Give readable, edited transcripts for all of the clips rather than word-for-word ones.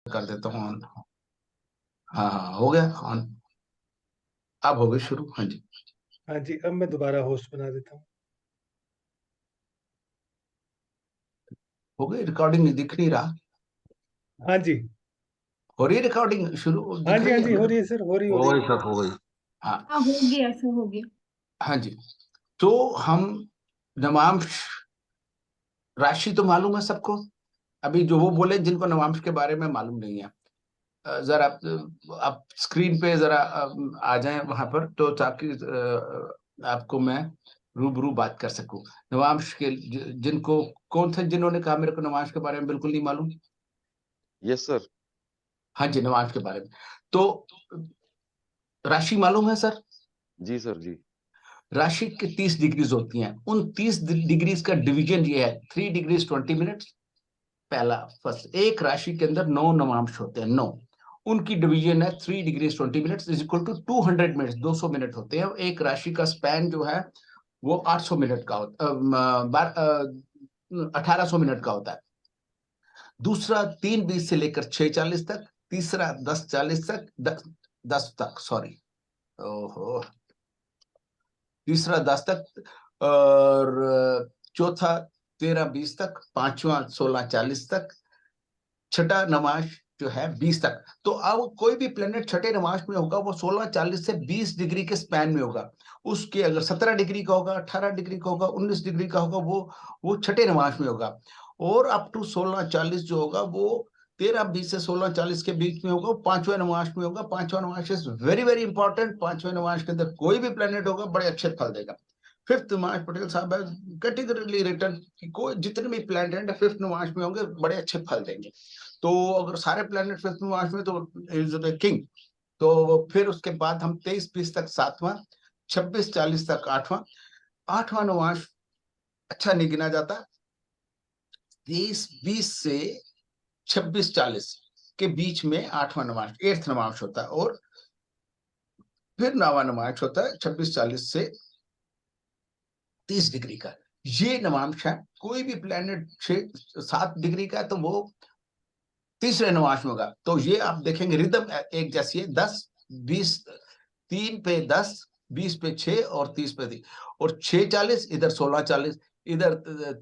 कर देता हूँ ऑन। हाँ हाँ, हो गया ऑन। अब हो गए शुरू। हाँ जी, हाँ जी, अब मैं दोबारा होस्ट बना देता हूँ। हो गई रिकॉर्डिंग। दिख नहीं रहा। हाँ जी। हो रही है रिकॉर्डिंग, शुरू हाँ दिख जी, रही हाँ है जी, हो मतलब। रही है सर, हो हो रही गई है। सब, हो गई। हाँ हाँ, हो गया सर, हो गया। हाँ जी। तो हम नवांश राशि तो मालूम है सबको। अभी जो वो बोले जिनको नवांश के बारे में मालूम नहीं है, जरा आप स्क्रीन पे जरा आ जाएं वहां पर, तो ताकि आपको मैं रूबरू बात कर सकूं। नवांश के जिनको, कौन थे जिन्होंने कहा मेरे को नवांश के बारे में बिल्कुल नहीं मालूम? Yes sir. हाँ जी, नवांश के बारे में। तो राशि मालूम है सर? जी सर जी। राशि के 30 डिग्रीज होती हैं। उन 30 डिग्रीज का डिवीजन ये है, 3 डिग्रीज 20 मिनट। पहला फर्स्ट, एक राशि के अंदर 9 नवांश होते हैं, 9। उनकी डिवीजन है 3 degrees 20 minute is equal to 200 minute, 200 minute होते हैं। एक राशि का स्पैन जो है वो 800 मिनट का होता, 1800 मिनट का होता है। दूसरा 3:20 से लेकर 6:40 तक। तीसरा 10:40 तक, 10 तक, सॉरी, ओहो, तीसरा 10 तक। और चौथा 13:20 तक। पांचवा 16:40 तक। छठा नवांश जो है 20 तक। तो अब कोई भी प्लेनेट छठे नवांश में होगा वो 16:40 से 20 डिग्री के स्पैन में होगा। उसके अगर 17 डिग्री का होगा, 18 डिग्री का होगा, 19 डिग्री का होगा, वो छठे नवांश में होगा। और अप टू 16:40 जो होगा वो 13:20 से 16:40 के बीच में होगा, वो पांचवें नवांश में होगा। पांचवा Navamsa is very very important. पांचवें नवांश के अंदर कोई भी प्लेनेट होगा बड़े अच्छे फल देगा। फिफ्थ नवांश, पटेल साहब है कैटेगरिकली रिटर्न कि कोई जितने भी प्लेनेट है फिफ्थ नवांश में होंगे बड़े अच्छे फल देंगे। तो अगर सारे प्लेनेट फिफ्थ नवांश में, तो इज द किंग। तो फिर उसके बाद हम 23-20 तक सातवां, 26-40 तक आठवां। आठवां नवांश अच्छा नहीं गिना जाता। 23-20 से 26-40 के बीच में आठवां नवांश, एट्थ नवांश होता है। और फिर नवा नवांश होता है 26-40 से 30 डिग्री का। ये नवांश है। कोई भी प्लेनेट 6-7 डिग्री का है तो वो तीसरे नवांश में होगा। तो ये आप देखेंगे रिदम एक जैसी है, 10-20, 3 पे 10, 20 पे 6 और 30 पे 3। और 6:40 इधर, 16:40 इधर,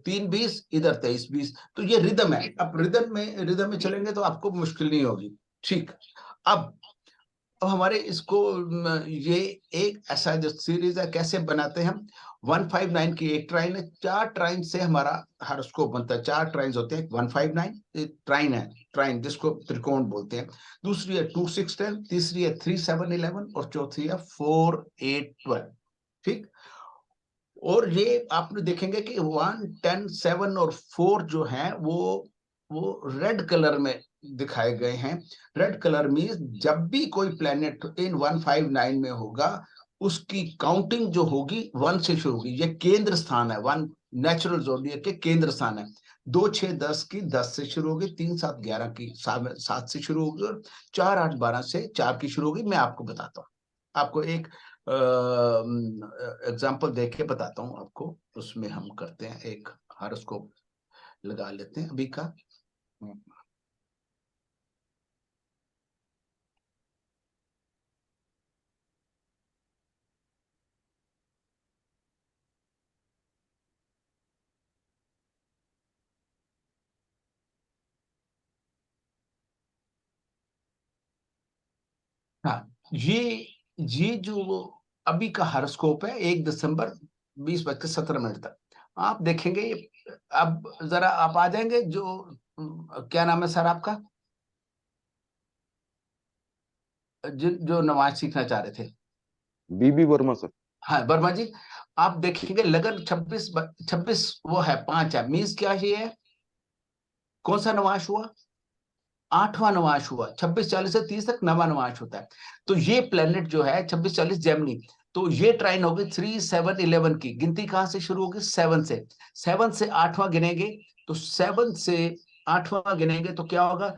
3:20 इधर, 23:20। तो ये रिदम है। अब रिदम में चलेंगे तो आपको मुश्किल नहीं होगी। ठीक। अब हमारे इसको ये एक ऐसा जो सीरीज है, कैसे बनाते हैं हम? 159 की एक ट्राइन है, 4 ट्राइन से हमारा हारोस्कोप बनता है। 4 ट्राइन्स होते हैं। 159 ट्राइन है, ट्राइन जिसको त्रिकोण बोलते हैं। दूसरी है 2-6-10, तीसरी है 3-7-11 और चौथी है 4-8-12। ठीक। और ये आपने देखेंगे कि 1, 10, 7 और 4 जो है वो रेड कलर में दिखाए गए हैं। रेड कलर मीन्स जब भी कोई प्लेनेट इन 159 में होगा उसकी काउंटिंग जो होगी 1 से शुरू होगी। ये केंद्र स्थान है, 1 नेचुरल जोडियक के केंद्र स्थान है। 2-6-10 की 10 से शुरू होगी, 3-7-11 की 7 से शुरू होगी, और 4-8-12 से 4 की शुरू होगी। मैं आपको बताता हूँ। आपको एक एग्जाम्पल देख के बताता हूँ आपको। उसमें हम करते हैं, एक हारोस्कोप लगा लेते हैं अभी का। हाँ, ये जो अभी का हारोस्कोप है 1 दिसंबर 20:17 तक। आप देखेंगे। अब जरा आप आ जाएंगे, जो क्या नाम है सर आपका, जो नमाज सीखना चाह रहे थे? बीबी वर्मा सर। हाँ, वर्मा जी। आप देखेंगे लगन 26 26 वो है, 5 है। मीन्स क्या ये है? कौन सा नवाश हुआ? आठवां नवाश हुआ। 26-40 से 30 तक नवा नवाश होता है। तो ये प्लेनेट जो है 26-40 जेमिनी। तो ये ट्राइन होगी 3-7-11 की। गिनती कहां से शुरू होगी? 7 से। 7 से आठवां गिनेंगे। तो 7 से आठवां गिनेंगे तो क्या होगा?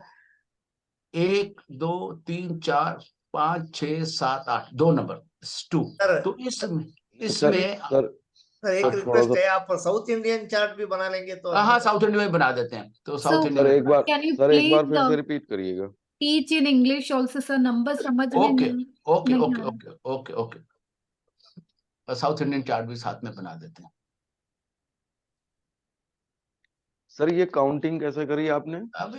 1, 2, 3, 4, 5, 6, 7, 8, 2 नंबर, 2। सर, तो इसमें सर इसमें सर सर एक सर, थोड़ा रिक्वेस्ट सा- है, आप साउथ इंडियन चार्ट भी बना लेंगे तो हाँ, साउथ इंडिया में बना देते हैं, तो साउथ So, इंडिया सर में एक बार can you सर एक बार please फिर से रिपीट करिएगा। teach in English also, sir? Number समझ में ओके नहीं ओके नहीं ओके आ रहा। Okay okay okay, south Indian chart भी साथ में बना देते हैं। सर ये काउंटिंग कैसे करी आपने? अभी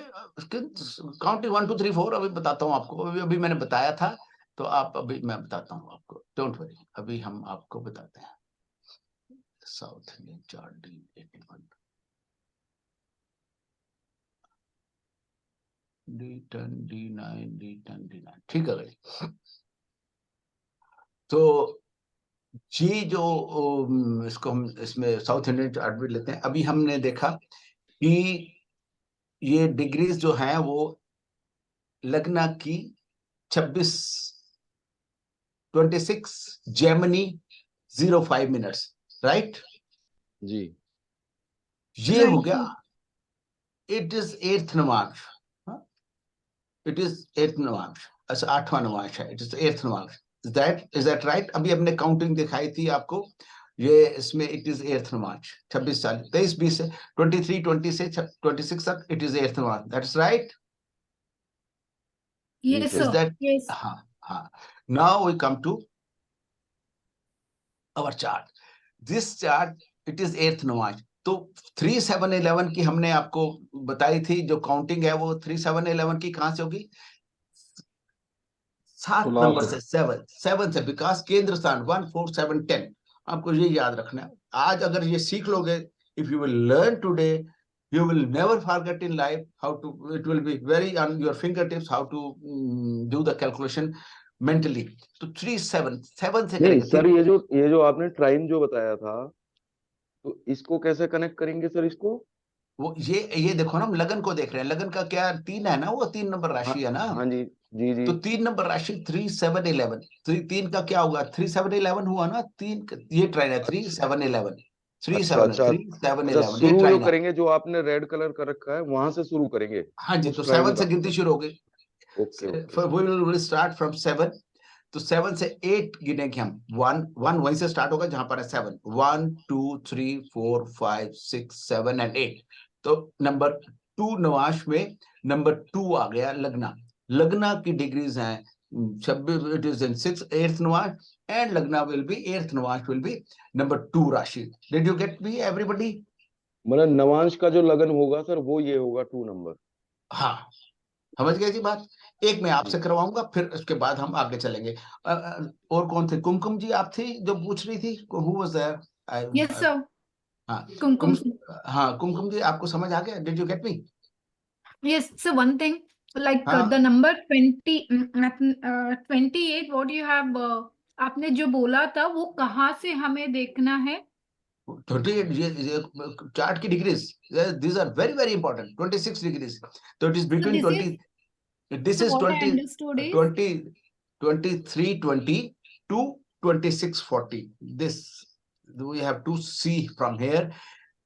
काउंटिंग 1 2 3 4 अभी बताता हूँ आपको, अभी मैंने बताया था, तो आप अभी मैं बताता हूँ आपको, डोंट वरी, अभी हम आपको बताते हैं। South Indian chart D81 D10 D9 D10 D9, ठीक है भाई। तो जी जो इसको हम इसमें साउथ इंडियन चार्ट भी लेते हैं। अभी हमने देखा कि ये डिग्रीज जो हैं वो लगना की 26 जर्मनी 05 मिनट्स, राइट? जी ये हो Right, गया, sir. It is 8th Navamsa, it is 8th Navamsa, अच्छा 8वां नवांश है, it is 8th Navamsa. Is that right? अभी हमने काउंटिंग दिखाई थी आपको, ये इसमें इट इज 8th नवांश, 26 40 23 20 से 23 20 से 26 तक it is 8th Navamsa, that's right? Yes, sir. Is sir. that Yes. हाँ, now we come to our chart. This chart it is 8th Navamsa, तो 3 7 11 की हमने आपको बताई थी, जो काउंटिंग है वो 3 7 11 की कहां से होगी? 7 नंबर से, 7 से, बिकॉज केंद्र स्थान 1 4 7 10, आपको ये याद रखना है। आज अगर ये सीख लोगे, if you will learn today, you will never forget in life how to, it will be very on your fingertips how to do the calculation mentally. तो 3 7 7 से नहीं करेंगे। सर, ये जो आपने ट्राइन जो बताया था, तो इसको कैसे कनेक्ट करेंगे सर इसको? वो ये देखो ना, हम लगन को देख रहे हैं, लगन का क्या 3 है ना, वो 3 नंबर हाँ राशि है ना, हाँ जी जी जी। तो 3 नंबर राशि 3 7 11, 3 का क्या होगा? 3 7 11 हुआ ना, 3 ये ट्राइन है, 3 अच्छा 7 11, 3 अच्छा 7 अच्छा 3 7 अच्छा, 11, ये शुरू जो ट्राइन है। करेंगे, जो आपने रेड कलर कर रखा है वहां से शुरू करेंगे हाँ जी, उस तो ट्राइन 7 से का। गिनती शुरू हो गई, okay okay. we will start from 7, तो 7 से 8 गिनेंगे हम, 1 वहीं से स्टार्ट होगा जहां पर है 7, 1 2 3 4 5 6 7 एंड 8, तो नंबर 2 नवांश में नंबर 2 आ गया लगना। लगना की डिग्रीज हैं 26, it is in 6 8th navamsha, and lagna will be 8th navamsha will be number 2 rashi. Did you get me everybody? मतलब नवांश का जो लगन होगा सर, वो ये होगा 2 नंबर। हाँ, समझ गए जी बात? एक मैं जी आपसे करवाऊंगा, फिर उसके बाद हम आगे चलेंगे। और कौन थे? कुमकुम जी आप थी जो पूछ रही थी, who was there? Yes, sir. हाँ, Kumkum. हाँ कुमकुम जी, आपको समझ आ गया? Did you get me? Yes, so one thing, like हाँ, the number 28, what you have, आपने जो बोला था वो कहाँ से हमें देखना है? 28, ये चार्ट की degrees, these are very very important. 26 degrees, तो it is So between this 20, is, this so is what I 20 understood is, 20 23 20 to 26 40, this we have to see from here,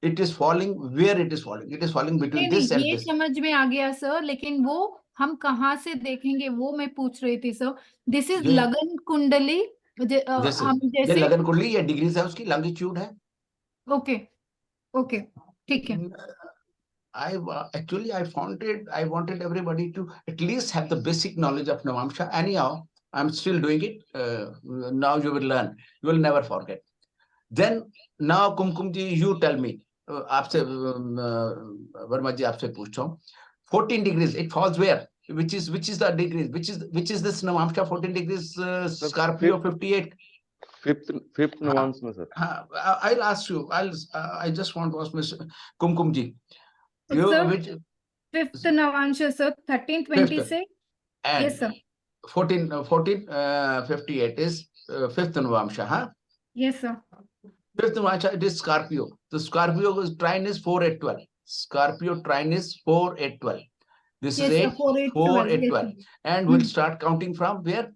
it is falling where it is falling, it is falling between नहीं this नहीं, and ये this. समझ में आ गया sir, लेकिन वो हम कहाँ से देखेंगे वो मैं पूछ रही थी सर। दिस इज ये लगन कुंडली, जैसे हम ये जैसे, लगन कुंडली, ये डिग्रीज है, उसकी लॉन्गिट्यूड है। ओके ओके, ठीक है। Actually I wanted everybody to at least have the basic knowledge of Navamsha. Anyhow, I'm still doing it. Now you will learn, you will never forget. Then now Kumkum ji, you tell me, आपसे वर्मा जी आपसे पूछता हूँ, 14 degrees it falls where, which is the degrees, which is this Navamsha 14 degrees, Scorpio 58. Fifth हाँ, नवांश में sir. हाँ, I'll ask you, I just want to ask Miss Kumkum ji, you sir which 5th Navamsa sir 1320 fifth से। and yes sir. 58 is 5th Navamsha, huh? Yes sir. 5th Navamsha, it is Scorpio. The Scorpio trine is 4 8 12. Scorpio trine is 4 8 12. This is yes sir 8 4 8 4 12, 8 yes 12, and we'll start counting from where?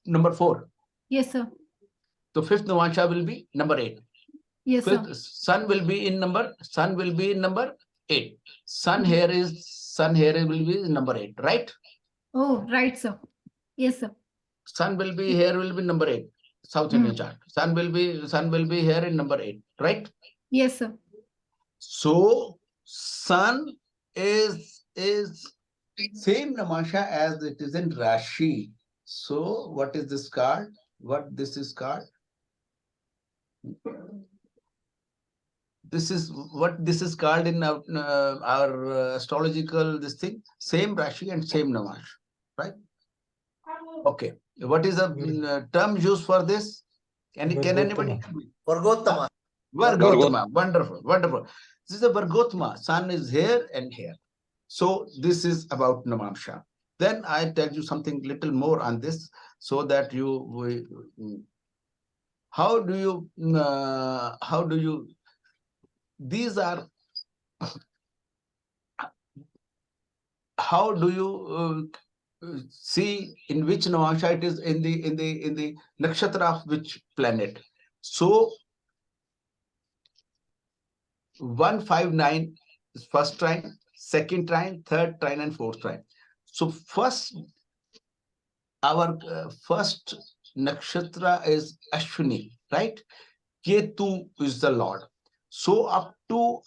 Number 4. Yes sir. So 5th Navamsha will be number 8. Yes sir. Fifth sun will be in number 8. Sun here will be number 8, right? Oh right sir. Yes sir. Sun will be here will be number 8. South Indian chart. Sun will be here in number 8, right? Yes, sir. So Sun is same Namasha as it is in Rashi. So what is this called? What this is called? This is what this is called in our astrological this thing. Same Rashi and same Namash, right? Okay. What is the term used for this? Can anybody? Vargottama. Vargottama. Wonderful, wonderful. This is a Vargottama. Sun is here and here. So this is about Namamsha. Then I tell you something little more on this, so that how do you these are how do you see in which Namamsha it is in the nakshatra of which planet? So 159 is first trine, second trine, third trine, and fourth trine. So first, our first nakshatra is Ashwini, right? Ketu is the Lord. So up to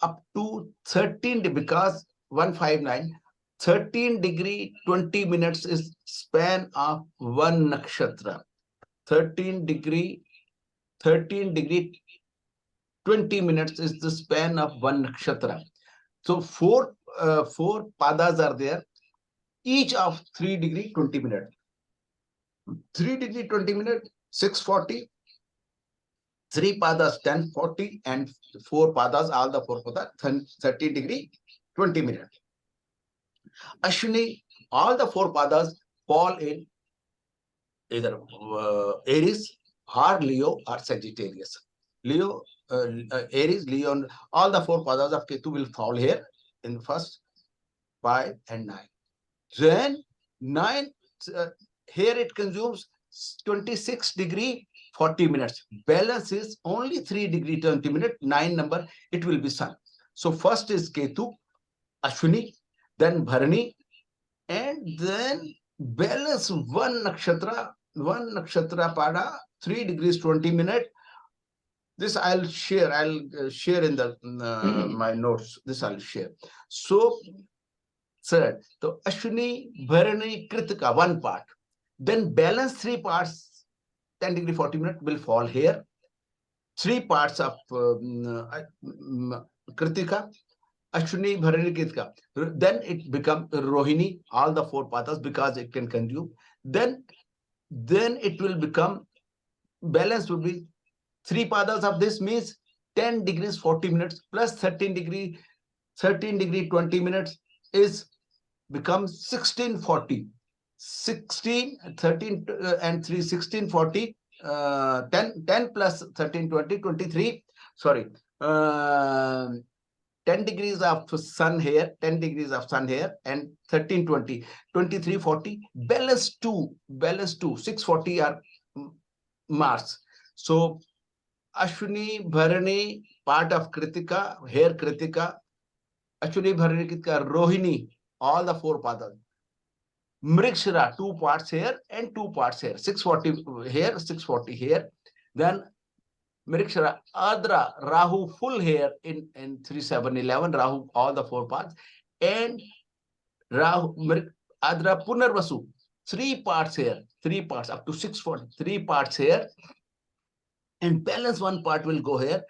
13, because 159, 13 degree 20 minutes is span of one nakshatra. 13 degree 20 minutes is the span of one nakshatra. So four padas are there, each of 3 degree 20 minutes. 3 degree 20 minutes, 640. 3 padas 1040, and 4 padas, all the 4 padas 30 degree 20 minutes. Ashwini, all the 4 padas fall in either Aries or Leo or Sagittarius. Leo, Aries, Leo, all the 4 padas of Ketu will fall here in the first 5 and 9. Then 9, here it consumes 26 degree 40 minutes. Balance is only 3 degree 20 minutes. 9 number, it will be Sun. So first is Ketu, Ashwini, then Bharani, and then balance one nakshatra pada, 3 degrees 20 minutes. This I'll share in the my notes. This I'll share. So third, so Ashwini, Bharani, Kritika, 1 part. Then balance 3 parts, 10 degree 40 minutes will fall here. 3 parts of Kritika, Ashwini, Bharani, Kritika. Then it becomes Rohini, all the 4 pathas, because it can consume. Then it will become, balance would be 3 padas of this, means 10 degrees 40 minutes plus 13 degree 20 minutes is becomes 1640. 16, 13 and 3, 1640, 10 plus 13, 20, 23, sorry, 10 degrees of sun here, 10 degrees of sun here, and 13, 20, 23, 40, balance 2, 640 are Mars. So Ashwini, Bharani, part of Kritika, here Kritika, Ashwini, Bharani, Kritika, Rohini, all the 4 padas. Mrigshira, 2 parts here and 2 parts here, 640 here, 640 here. Then Mrigshira, Adra, Rahu full here in 3711, Rahu, all the 4 parts, and Rahu, Adra, Punarvasu, 3 parts here, 3 parts up to 640, 3 parts here, and balance 1 part will go here.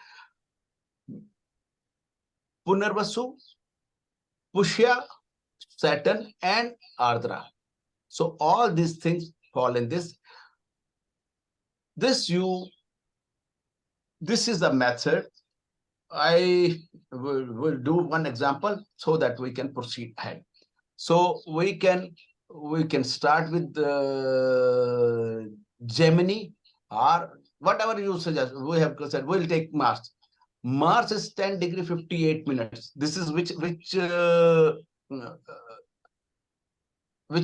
Punarvasu, Pushya, Saturn, and Ardra. So all these things fall in this. This is the method. I will do one example so that we can proceed ahead. So we can start with Gemini, or whatever you suggest. We have said we'll take Mars. Mars is 10 degree 58 minutes. This is which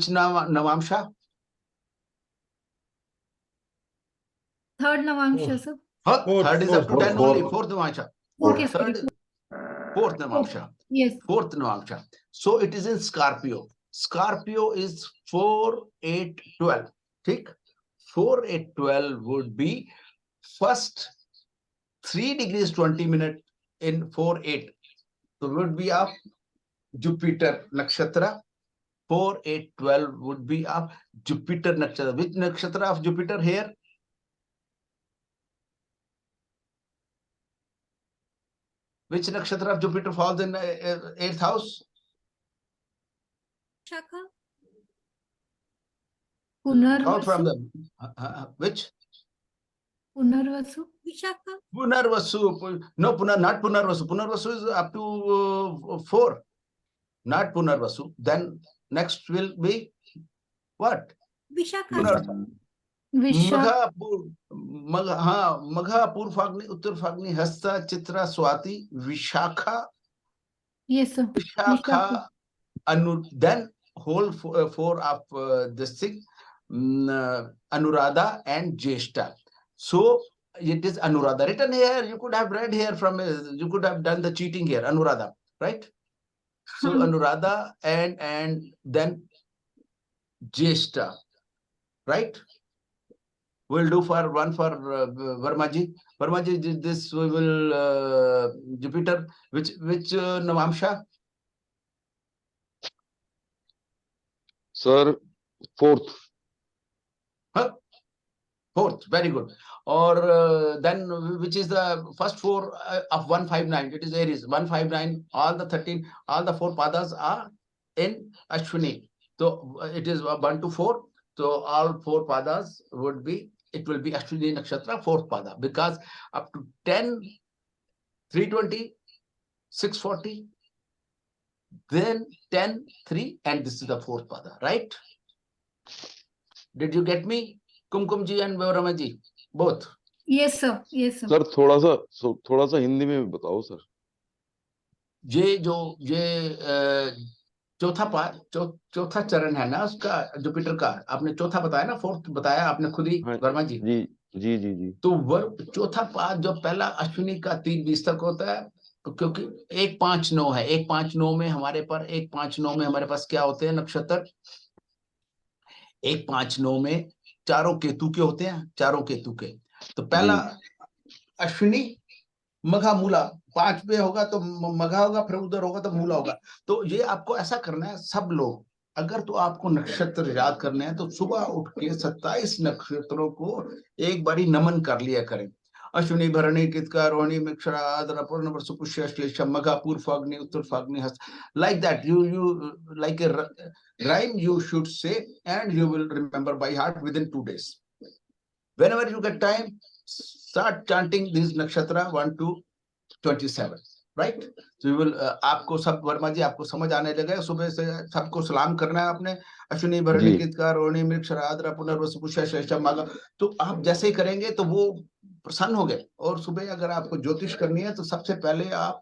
Navamsha? Third Navamsha, sir. Third is up to 10 only. Fourth. Fourth Navamsha. Okay, Third is fourth Navamsha. Yes. Fourth Navamsha. So it is in Scorpio. Scorpio is 4, 8, 12. ठीक? 4, 8, 12 would be first 3 degrees 20 minutes in 4, 8. So would be of Jupiter Nakshatra. 4, 8, 12 would be of Jupiter Nakshatra. Which Nakshatra of Jupiter here? Which Nakshatra of Jupiter falls in 8th house? Shaka. Count from Punarvasu. the which? Punarvasu. Vishaka. Punarvasu. No, not Punarvasu. Punarvasu is up to 4. Not Punarvasu. Then next will be what? Vishaka. Punarvasu. Vishaka. Magha, Purfagni, Uttarfagni, Hasta, Chitra, Swati, Vishakha, Yes, sir. Vishakha, then whole 4 of this thing, Anuradha and Jeshta. So it is Anuradha written here. You could have read here from, you could have done the cheating here, Anuradha, right? So Anuradha and then Jeshta, right? We'll do for one for Varmaji. Varmaji, this we will Jupiter. Which Navamsha? Sir, 4th. Huh? 4th. Very good. Or then which is the first 4 of 159? It is Aries. 159. All the 13. All the 4 padas are in Ashwini. So it is 1 to 4. So all 4 padas would be. It will be Ashwini Nakshatra 4th pada, because up to 10, 320, 640, then 10, 3, and this is the 4th pada, right? Did you get me? Kumkum ji and Vairama ji, both. Yes, sir. Yes, sir. Sir थोड़ा सा हिंदी में भी बताओ sir. ये चौथा चरण है ना उसका, जुपिटर का आपने चौथा बताया ना, 4th बताया आपने खुद ही, वर्मा जी. जी. तो चौथा पाद जो पहला अश्विनी का 3:20 तक होता है, क्योंकि 159 है. 159 में हमारे पर 159 में हमारे पास क्या होते हैं नक्षत्र? 159 में चारों केतु के होते हैं, चारों केतु के. तो पहला अश्विनी, मघा, मूला. 5 पे होगा तो मघा होगा, फिर उधर होगा तो मूला होगा. तो ये आपको ऐसा करना है सब लोग. अगर तो आपको नक्षत्र याद करने हैं तो सुबह उठ के 27 नक्षत्रों को एक बारी नमन कर लिया करें. अश्विनी, भरणी, कृतिका, रोहिणी, मृगशिरा, आद्रा, पूर्णिमा, पुष्य, श्लेषा, मघा, पूर्वाग्नि, उत्तराग्नि, हस्त. Like that, you like a rhyme you should say, and you will remember by heart within 2 days. Whenever you get time, start chanting these nakshatra 1 to 27, right? So you will आपको सब, वर्मा जी आपको समझ आने लगे. सुबह से सबको सलाम करना है आपने. अश्विनी, भरणी, कृतिका, रोहिणी, मृगशिरा, आद्रा, पुनर्वसु, पुष्य, श्लेषा, मघा. तो आप जैसे ही करेंगे तो वो प्रसन्न हो गए. और सुबह अगर आपको ज्योतिष करनी है तो सबसे पहले आप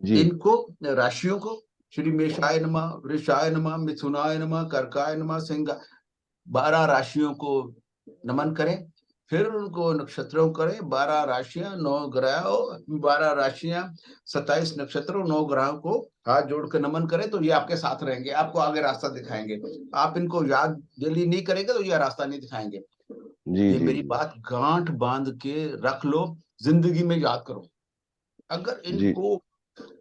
इनको राशियों को श्री मेषाय नमः, वृषाय नमः, मिथुनाय नमः, कर्काय नमः, सिंह, 12 राशियों को नमन करें. फिर उनको नक्षत्रों करें. 12 राशियां, 9 ग्रह, 12 राशियां, 27 नक्षत्रों, 9 ग्रहों को हाथ जोड़कर नमन करें. तो ये आपके साथ रहेंगे, आपको आगे रास्ता दिखाएंगे. आप इनको याद डेली नहीं करेंगे तो ये रास्ता नहीं दिखाएंगे. ये मेरी बात गांठ बांध के रख लो, जिंदगी में याद करो. अगर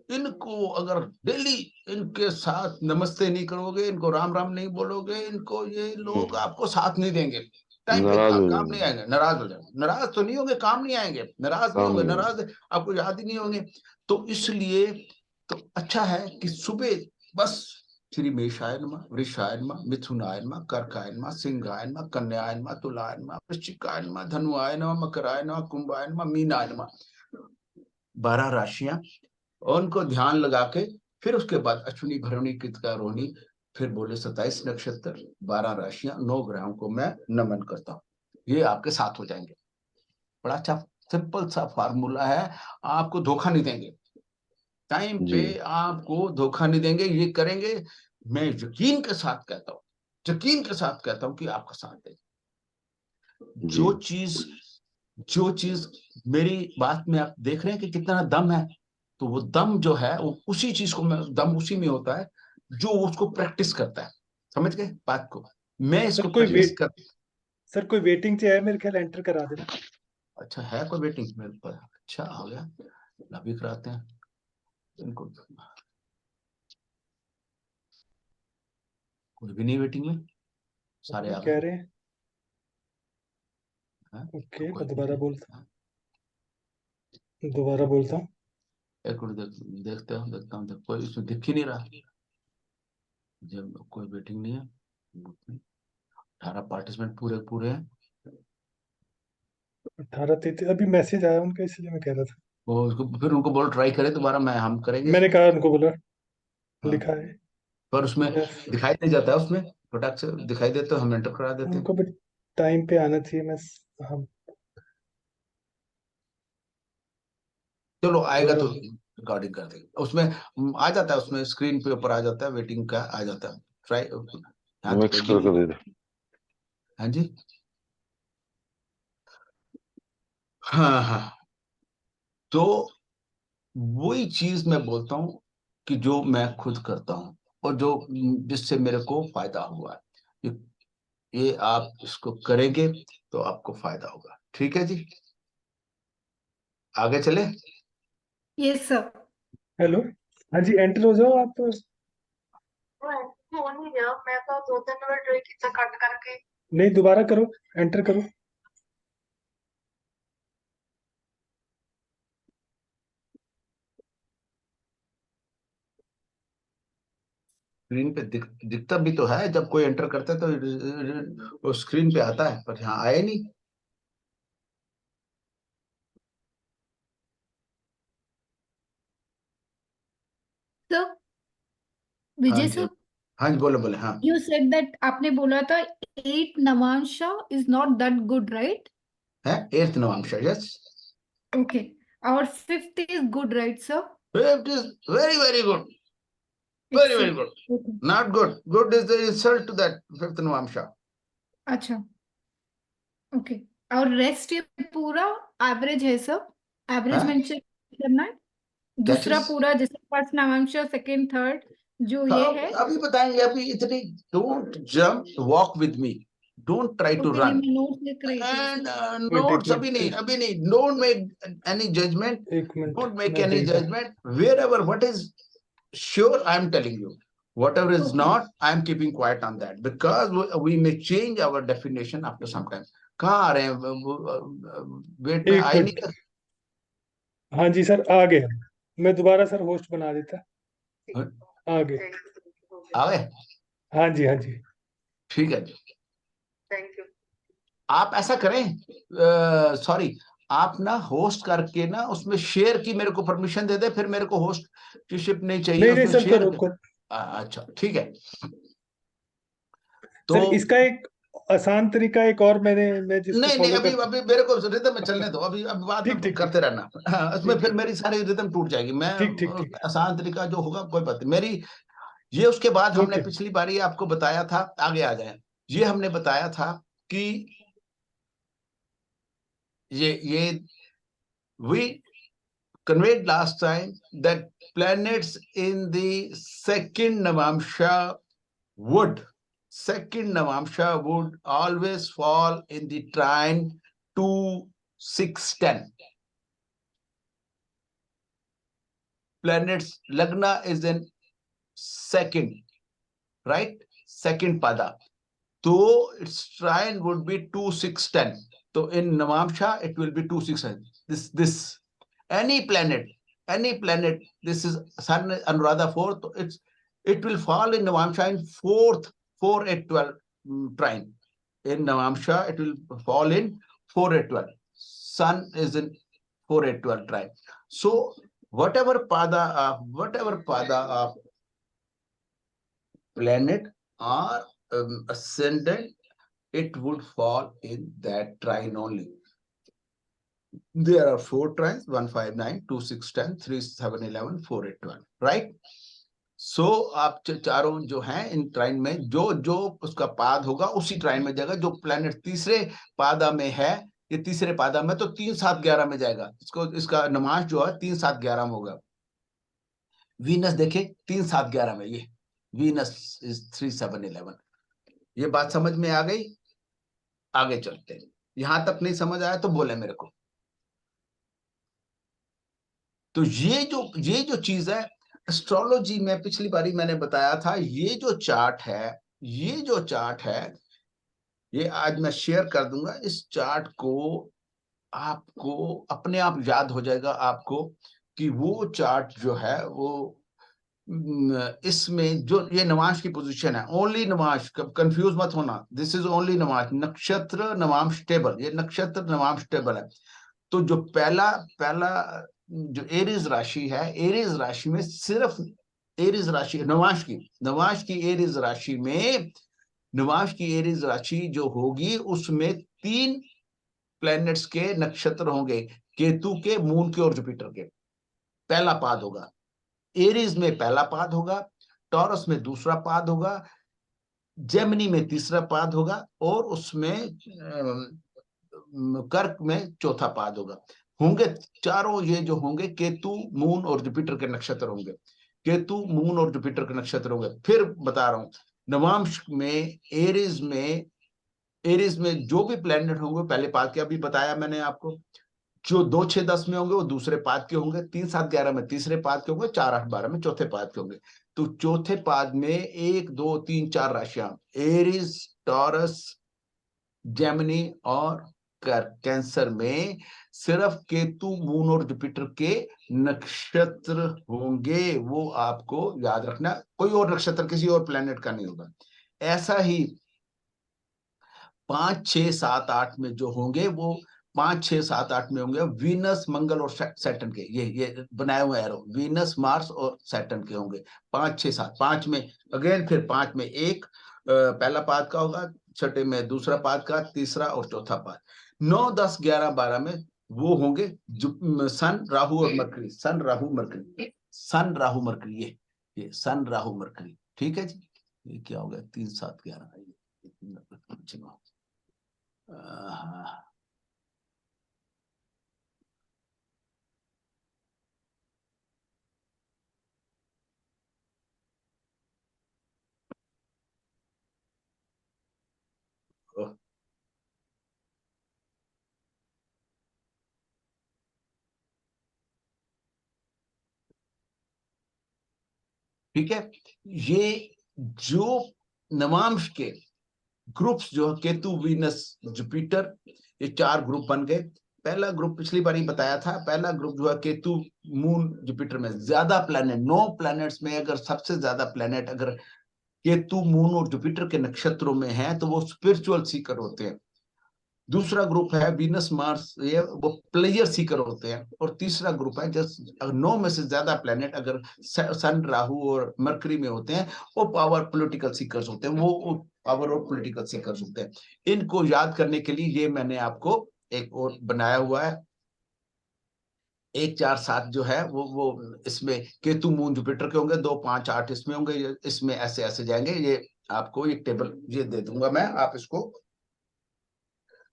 इनको अगर डेली इनके साथ नमस्ते नहीं करोगे, इनको राम राम नहीं बोलोगे, इनको ये लोग आपको साथ नहीं देंगे. टाइम पे काम नहीं आएंगे, नाराज हो जाएंगे. नाराज तो नहीं होंगे, काम नहीं आएंगे. नाराज नहीं होंगे, नाराज आपको याद ही नहीं होंगे. तो इसलिए तो अच्छा है कि सुबह बस श्री मेषाय नमः, वृषाय नमः, मिथुनाय नमः, कर्काय नमः, सिंहाय नमः, कन्याय नमः, तुलाय नमः, वृश्चिकाय नमः, धनुआय नमः, मकराय नमः, कुंभाय नमः, मीनाय नमः. 12 राशियां, उनको ध्यान लगा के फिर उसके बाद अश्विनी, भरणी, कृतिका, रोहिणी, फिर बोले 27 नक्षत्र, 12 राशियां, 9 ग्रहों को मैं नमन करता हूँ. ये आपके साथ हो जाएंगे. बड़ा अच्छा सिंपल सा फार्मूला है. आपको धोखा नहीं देंगे, टाइम पे आपको धोखा नहीं देंगे. ये करेंगे, मैं यकीन के साथ कहता हूँ, यकीन के साथ कहता हूँ कि आपका साथ देंगे. जो चीज मेरी बात में आप देख रहे हैं कि कितना दम है, तो वो दम जो है वो उसी चीज को, दम उसी में होता है जो उसको प्रैक्टिस करता है. समझ गए बात को? मैं इसको कोई परहेज कर। सर कोई वेटिंग से है मेरे ख्याल, एंटर करा देना। अच्छा है कोई वेटिंग मेरे पर? अच्छा आ गया, अभी कराते हैं इनको। कोई भी नहीं वेटिंग में, सारे आ कह गए। रहे हैं। हाँ, ओके, कोई मैं भी दोबारा नहीं। बोलता हाँ, दोबारा बोलता हूँ। एक मिनट देखता हूँ कोई इसमें दिख ही नहीं रहा। जब कोई वेटिंग नहीं है, 18 पार्टिसिपेंट पूरे पूरे हैं। 18:33 अभी मैसेज आया उनका, इसलिए मैं कह रहा था। वो उसको फिर उनको बोलो ट्राई करें दोबारा, मैं हम करेंगे मैंने इसको। कहा उनको, बोला हाँ, लिखा है। पर उसमें यस, दिखाई नहीं जाता है, उसमें फटाक से दिखाई देता है, हम एंटर करा देते हैं। उनको भी टाइम पे आना चाहिए। हम चलो आएगा तो रिकॉर्डिंग कर देंगे उसमें। आ जाता है उसमें, स्क्रीन पे ऊपर आ जाता है, वेटिंग का आ जाता है। ट्राई हाँ तो मिक्स कोई करके भी। दे दे। हाँ जी, हाँ हाँ। तो वही चीज मैं बोलता हूँ कि जो मैं खुद करता हूँ और जो जिससे मेरे को फायदा हुआ है, ये आप इसको करेंगे तो आपको फायदा होगा। ठीक है जी, आगे चले। Yes sir. हेलो, हाँ जी, एंटर हो जाओ आप। हो नहीं गया, मैं तो 2-3 मिनट रही थी कट करके। नहीं, दोबारा करो, एंटर करो। स्क्रीन पे दिखता भी तो है, जब कोई एंटर करता है तो वो स्क्रीन पे आता है, पर यहाँ आया नहीं। सर, हाँ विजय जी, सर, हाँ जी, बोले बोले, हाँ। यू सेड दैट आपने बोला था 8 navamsha is not that good, right? है 8th नवंश, यस। ओके, और 5th is good, right sir? 5th is very very good, very good. ओके, Not good. Good is the insult to that 5th navamsha. अच्छा, okay. और rest ये पूरा average है sir? Average हाँ, mention करना है। क्या दूसरा चीज? पूरा जैसे फर्स्ट नवांशा, सेकंड, थर्ड, जो ये हाँ, है। अभी बताएंगे, अभी इतनी don't jump, walk with me, don't try to okay, ये रन मैं नोट लिख रही थी एंड सर। Wait, notes. अभी नहीं, डोंट मेक एनी जजमेंट, एक मिनट, डोंट मेक मैं एनी देखता। Judgement. Wherever what is sure, I am telling you, whatever is okay, not, I am keeping quiet on that, because we may change our definition after some time. कहाँ आ रहे हैं? Wait में एक आए minute, नहीं हाँ जी sir, आ गया। मैं दोबारा सर होस्ट बना देता। कर? आ गए। आ गए? हाँ जी, हाँ जी। ठीक है जी। Thank you. आप ऐसा करें, सॉरी, आप ना होस्ट करके ना उसमें शेयर की मेरे को परमिशन दे दे, फिर मेरे को होस्ट की शिप नहीं चाहिए नहीं नहीं उसमें सर, फिर शेयर। रुको। अच्छा ठीक है। सर तो इसका एक आसान तरीका एक और मैं जिसको नहीं नहीं, फॉलो अभी करता। अभी मेरे को रिदम में चलने दो, अभी अभी बाद ठीक में ठीक ठीक करते रहना। हाँ, उसमें ठीक फिर ठीक मेरी सारी रिदम टूट जाएगी। मैं ठीक ठीक ठीक। आसान तरीका जो होगा कोई बात नहीं मेरी। ये उसके बाद हमने ओके। पिछली बार ये आपको बताया था, आगे आ जाए। ये हमने बताया था कि ये we conveyed last time that planets in the second Navamsha would always fall in the trine 2, 6, 10. Planets Lagna is in second, right? Second pada. So its trine would be 2, 6, 10. So in Navamsha it will be 2, 6, 10. This any planet, this is Sun Anuradha 4th, it will fall in Navamsha in 4th, 4, 8, 12 trine. In Navamsha, it will fall in 4, 8, 12. Sun is in 4, 8, 12 trine. So whatever pada of planet or ascendant, it would fall in that trine only. There are 4 trines: 1, 5, 9, 2, 6, 10, 3, 7, 11, 4, 8, 12, right? So आप चारों जो हैं इन ट्राइन में जो जो उसका पाद होगा उसी ट्राइन में जाएगा। जो प्लेनेट तीसरे पादा में है, ये तीसरे पादा में तो 3, 7, 11 में जाएगा। इसका नमाज जो है 3, 7, 11 में होगा। वीनस देखे 3, 7, 11 में, ये वीनस इज 3, 7, 11। ये बात समझ में आ गई? आगे चलते हैं। यहां तक नहीं समझ आया तो बोले मेरे को। तो ये जो चीज है एस्ट्रोलॉजी में, पिछली बारी मैंने बताया था, ये जो चार्ट है, ये आज मैं शेयर कर दूंगा। इस चार्ट को आपको अपने आप याद हो जाएगा आपको कि वो चार्ट जो है वो इसमें जो ये नवांश की पोजीशन है, ओनली नवांश, कंफ्यूज मत होना, दिस इज ओनली नवांश, नक्षत्र नवांश टेबल, ये नक्षत्र नवांश टेबल है। तो जो पहला पहला जो एरीज राशि है, एरीज राशि में सिर्फ एरीज राशि नवांश की एरीज राशि में, नवांश की एरीज राशि जो होगी उसमें 3 प्लैनेट्स के नक्षत्र होंगे, केतु के, मून के और जुपिटर के। पहला पाद होगा एरीज में, पहला पाद होगा, टॉरस में दूसरा पाद होगा, जेमिनी में तीसरा पाद होगा और उसमें कर्क में चौथा पाद होंगे चारों। ये जो होंगे केतु, मून और जुपिटर के नक्षत्र होंगे, केतु, मून और जुपिटर के नक्षत्र होंगे। फिर बता रहा हूं, नवांश में एरीज में जो भी प्लैनेट होंगे पहले पाद के, अभी बताया मैंने आपको, जो 2, 6, 10 में होंगे वो दूसरे पाद के होंगे, 3, 7, 11 में तीसरे पाद के होंगे, 4, 8, 12 में चौथे पाद के होंगे। तो चौथे पाद में 1, 2, 3, 4 राशियां, एरीज, टॉरस, जेमिनी और कैंसर में सिर्फ केतु, मून और जुपिटर के नक्षत्र होंगे। वो आपको याद रखना, कोई और नक्षत्र किसी और प्लेनेट का नहीं होगा। ऐसा ही 5, 6, 7, 8 में जो होंगे वो 5, 6, 7, 8 में होंगे वीनस, मंगल और सैटर्न के, ये बनाए हुए एरो, वीनस, मार्स और सैटर्न के होंगे। 5, 6, 7, 5 में अगेन, फिर 5 में एक पहला पाद का होगा, छठे में दूसरा पाद का, तीसरा और चौथा पाद। 9, 10, 11, 12 में वो होंगे सन, राहु और मरकरी, सन, राहु, मरकरी, सन, राहु, मरकरी, ये सन, राहु, मरकरी। ठीक है जी। ये क्या हो गया? 3, 7, 11। ठीक है, ये जो नवांश के ग्रुप्स जो केतु, वीनस, जुपिटर, ये 4 ग्रुप बन गए। पहला ग्रुप पिछली बार ही बताया था, पहला ग्रुप जो है केतु, मून, जुपिटर में ज्यादा प्लैनेट, 9 प्लैनेट्स में अगर सबसे ज्यादा प्लैनेट अगर केतु, मून और जुपिटर के नक्षत्रों में है तो वो स्पिरिचुअल सीकर होते हैं। दूसरा ग्रुप है वीनस, मार्स, ये वो प्लेयर सीकर होते हैं। और तीसरा ग्रुप है जस्ट 9 में से ज्यादा प्लेनेट अगर सन, राहु और मरकरी में होते हैं, वो पावर, पॉलिटिकल सीकर्स होते हैं, वो पावर और पॉलिटिकल सीकर्स होते हैं। इनको याद करने के लिए ये मैंने आपको एक और बनाया हुआ है, 1, 4, 7 जो है वो इसमें केतु, मून, जुपिटर के होंगे, 2, 5, 8 इसमें होंगे, इसमें ऐसे ऐसे जाएंगे। ये आपको एक टेबल ये दे दूंगा मैं, आप इसको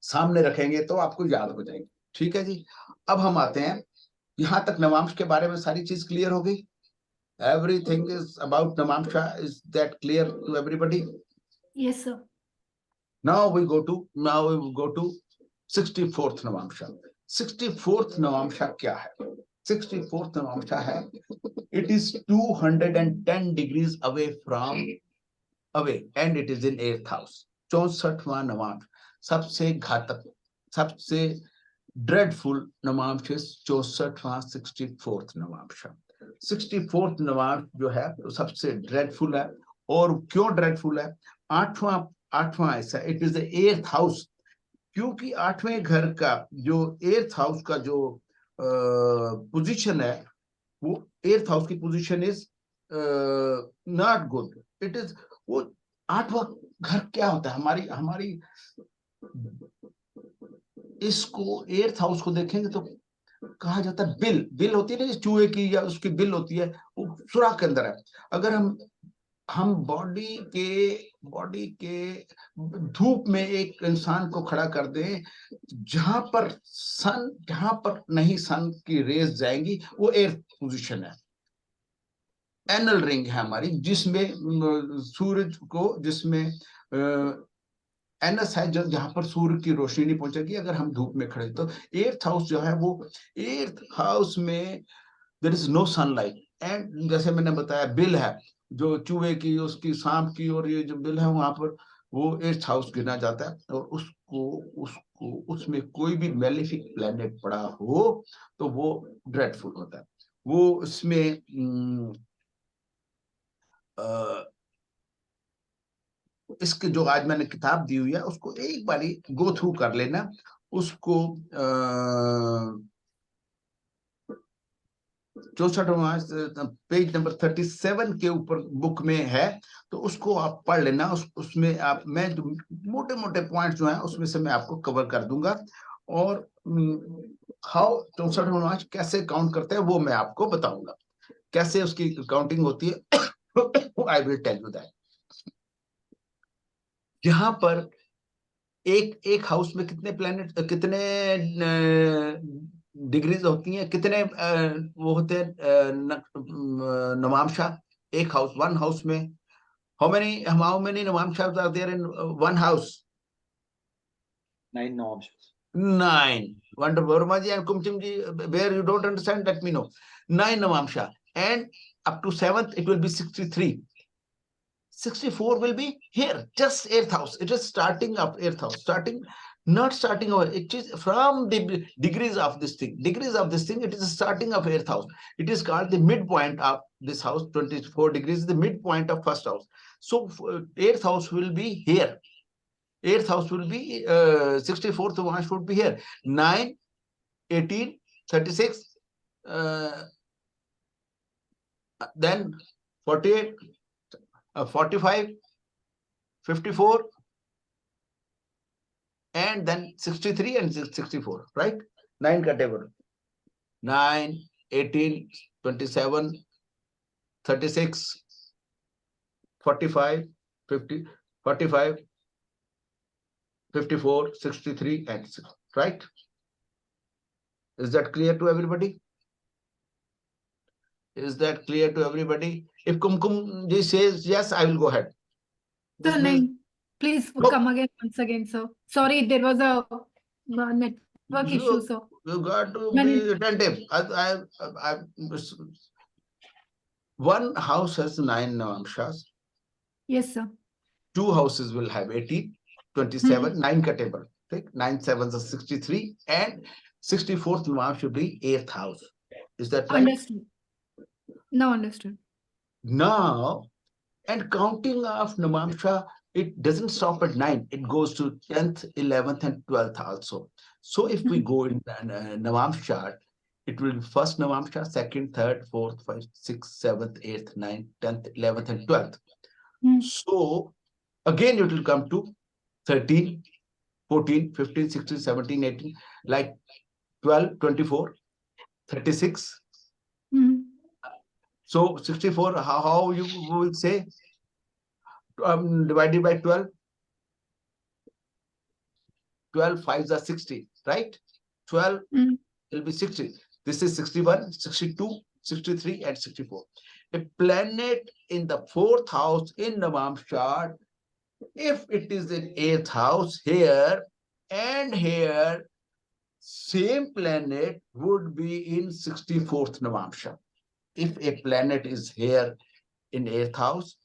सामने रखेंगे तो आपको याद हो जाएगी। ठीक है जी। अब हम आते हैं, यहां तक नवांश के बारे में सारी चीज क्लियर हो गई? Everything is about navamsha, is that clear to everybody? Yes, sir. Now we go to 64th नवांशा। 64th नवांशा क्या है? 64th नवांशा है, it is 210 degrees away and it is in 8th house। 64वां Navamsa सबसे घातक, सबसे ड्रेडफुल नवांश 64वां 64th नवांशा। 64th नवांश जो है तो सबसे ड्रेडफुल है। और क्यों ड्रेडफुल है? आठवां ऐसा, it is the 8th house, क्योंकि 8वें घर का जो 8th हाउस का जो पोजीशन है, वो 8th हाउस की position is not good. It is, वो 8वां घर क्या होता है? हमारी इसको 8th हाउस को देखेंगे तो कहा जाता है बिल होती है ना, चूहे की या उसकी बिल होती है, वो सुराख के अंदर है। अगर हम बॉडी के धूप में एक इंसान को खड़ा कर दें, जहां पर नहीं सन की रेज जाएंगी, वो 8th पोजीशन है। एनल रिंग है हमारी, जिसमें सूरज को, जिसमें एनस है जहां पर सूर्य की रोशनी नहीं पहुंचेगी अगर हम धूप में खड़े। तो एर्थ हाउस जो है वो, एर्थ हाउस में there is no sunlight, and जैसे मैंने बताया बिल है जो चूहे की, उसकी, सांप की, और ये जो बिल है वहां पर वो एर्थ हाउस गिना जाता है। और उसको उसको उसमें कोई भी मेलिफिक प्लेनेट पड़ा हो तो वो ड्रेडफुल होता है। वो उसमें इसके जो आज मैंने किताब दी हुई है उसको एक बारी गो थ्रू कर लेना। उसको 64 पेज नंबर 37 के ऊपर बुक में है, तो उसको आप पढ़ लेना। उसमें आप, मैं मोटे मोटे पॉइंट जो है उसमें से मैं आपको कवर कर दूंगा। और हाउ 64 कैसे काउंट करते हैं वो मैं आपको बताऊंगा, कैसे उसकी काउंटिंग होती है। I will tell you that. यहाँ पर एक एक हाउस में कितने प्लैनेट, कितने डिग्रीज होती हैं, कितने वो होते हैं नवांशा एक हाउस, वन हाउस में। How many navamsha are there in one house? 9 Navamshas. 9. Wonder Verma ji and Kumchim ji, where you don't understand, let me know. 9 navamsha, and up to 7th it will be 63. 64 will be here, just 8th house. It is starting of 8th house, not starting over. It is from the degrees of this thing. Degrees of this thing, it is starting of 8th house. It is called the midpoint of this house. 24 degrees is the midpoint of first house. So 8th house will be here. 8th house will be 64th house would be here. 9, 18, 36, then 48, 45, 54, and then 63 and 64, right? 9 ka table. 9, 18, 27, 36, 45, 50, 45, 54, 63, and 6, right? Is that clear to everybody? Is that clear to everybody? If Kumkum ji says yes, I will go ahead. This So, means, please Nope. come again once again, sir. Sorry, there was a network issue, sir. you got to Many- be attentive. One house has 9 navamshas. Yes, sir. 2 houses will have 18, 27, 9 ka table. 9 sevens are 63, and 64th navamsha should be 8th house. Is that right? Understood. Now understood. Now, and counting of navamsha, it doesn't stop at 9. It goes to 10th, 11th, and 12th also. So if we go in navamsha chart, it will be first navamsha, second, third, fourth, fifth, sixth, seventh, eighth, ninth, 10th, 11th, and 12th. So again, it will come to 13, 14, 15, 16, 17, 18, like 12, 24, 36. So 64, how you will say? Divided by 12. 12 5s are 60, right? 12 will be 60. This is 61, 62, 63, and 64. A planet in the 4th house in Navam's chart, if it is in 8th house here and here, same planet would be in 64th Navamsha. If a planet is here in 8th house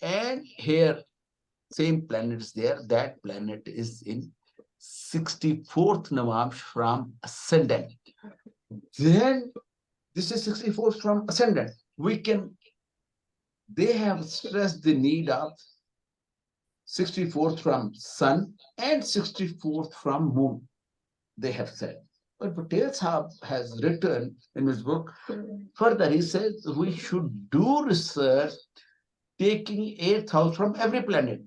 and here same planet is there, that planet is in 64th Navamsha from ascendant. Then this is 64th from ascendant. They have stressed the need of 64th from sun and 64th from moon, they have said. But Patel Sahab has written in his book, further he says we should do research taking 8th house from every planet.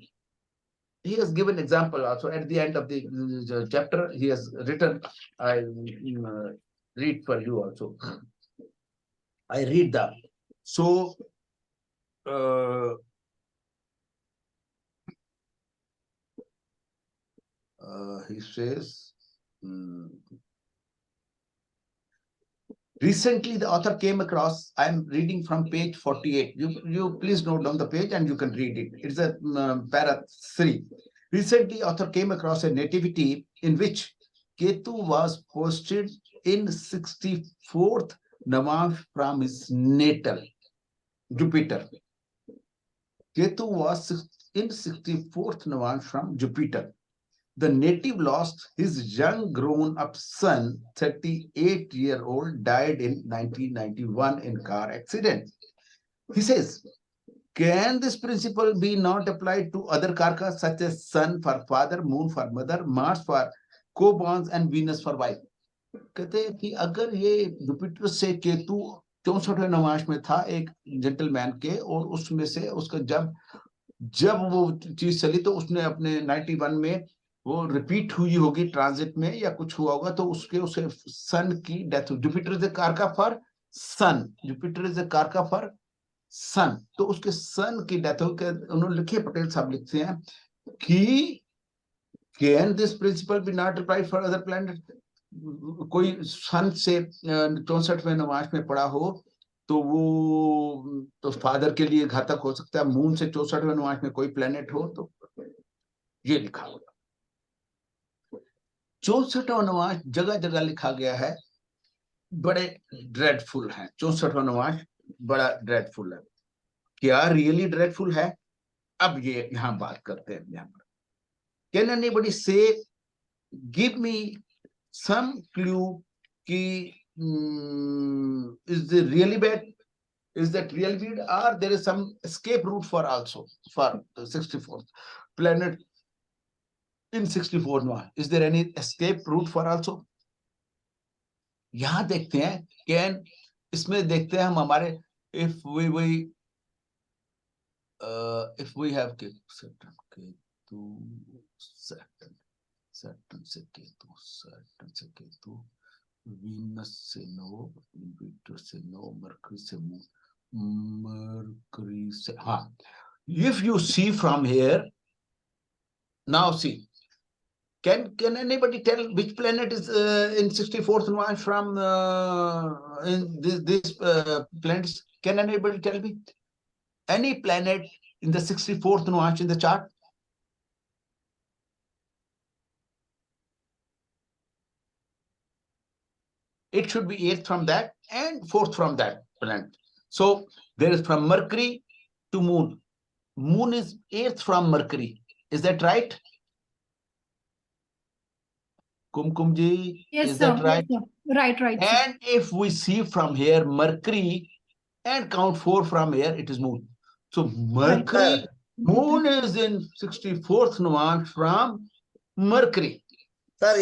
He has given example also at the end of the chapter. He has written, I read for you also. I read that. So, he says, Recently, the author came across, I'm reading from page 48. You please note down the page and you can read it. It's a para 3. Recently, author came across a nativity in which Ketu was posted in 64th Navash from his natal Jupiter. Ketu was in 64th Navash from Jupiter. The native lost his young grown-up son, 38-year-old, died in 1991 in car accident. He says, can this principle be not applied to other karkas such as sun for father, moon for mother, Mars for co-bonds and Venus for wife? कहते हैं कि अगर ये Jupiter से केतु 64वें नवांश में था एक gentleman के, और उसमें से उसका जब वो चीज चली तो उसने अपने 91 में वो रिपीट हुई होगी ट्रांजिट में या कुछ हुआ होगा, तो उसे सन की डेथ हुई। Jupiter is the karaka for son, Jupiter is the karaka for son, तो उसके सन की डेथ हो गई। उन्होंने लिखे, पटेल साहब लिखते हैं कि can this principle be not applied for other planet. कोई सन से 64वें नवांश में पड़ा हो तो वो तो फादर के लिए घातक हो सकता है। मून से 64वें नवांश में कोई प्लेनेट हो तो ये लिखा होगा। 64वां नवांश जगह जगह लिखा गया है, बड़े ड्रेडफुल हैं। 64वां नवांश बड़ा ड्रेडफुल है। क्या रियली ड्रेडफुल है? अब ये यहां बात करते हैं। यहां पर कैन एनीबडी से, गिव मी सम क्लू कि is it really bad? Is that really bad? Or there is some escape route for also for the 64th planet in 64 now? Is there any escape route for also? यहां देखते हैं can, इसमें देखते हैं हम हमारे if we have Saturn से Ketu, Venus से नो, जुपिटर से नो, मरकरी से मरकरी से, हाँ। If you see from here, now see, can anybody tell which planet is in 64th Navash from in this planets? Can anybody tell me any planet in the 64th Navash in the chart? It should be 8th from that and 4th from that planet. So there is from Mercury to Moon. Moon is 8th from Mercury. Is that right? Kumkum ji, Yes, is sir. that right? Yes, sir. Right, sir. And if we see from here Mercury and count 4 from here, it is Moon. So Mercury, Moon is in 64th Navash from Mercury. Sir,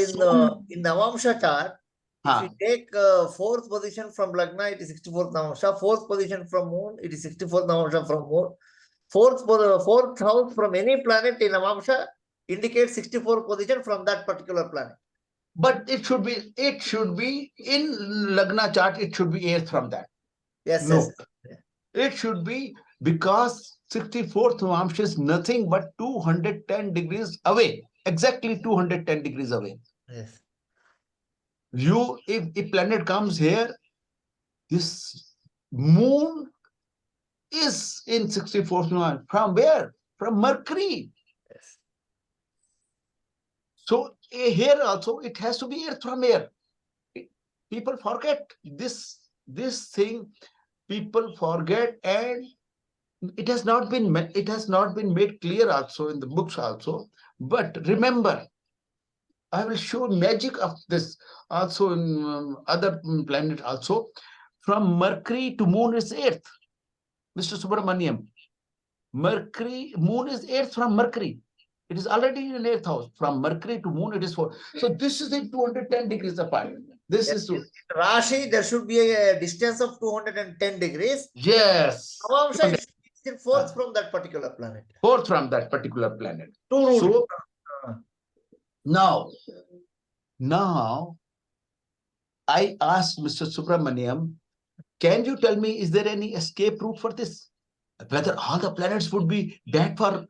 in Navamsha chart, if you take 4th position from Lagna, it is 64th Navamsha. 4th position from Moon, it is 64th Navamsha from Moon. 4th house from any planet in Navamsha indicates 64th position from that particular planet. But it should be in Lagna chart, it should be 8th from that. Yes, No. yes. It should be, because 64th Navamsha is nothing but 210 degrees away. Exactly 210 degrees away. Yes. If a planet comes here, this Moon is in 64th Navash. From where? From Mercury. Yes. So here also it has to be from here. People forget this thing. People forget, and it has not been made clear also in the books also. But remember, I will show magic of this also in other planet also. From Mercury to Moon is 8th. Mr. Subramaniam, Moon is 8th from Mercury. It is already in 8th house. From Mercury to Moon, it is 4. So this is the 210 degrees apart. This Yes, is true. in Rashi, there should be a distance of 210 degrees. Yes. Navamsha is in 4th from that particular planet. 4th from that particular planet. Two rules. So now I asked Mr. Subramaniam, can you tell me, is there any escape route for this? Whether all the planets would be dead for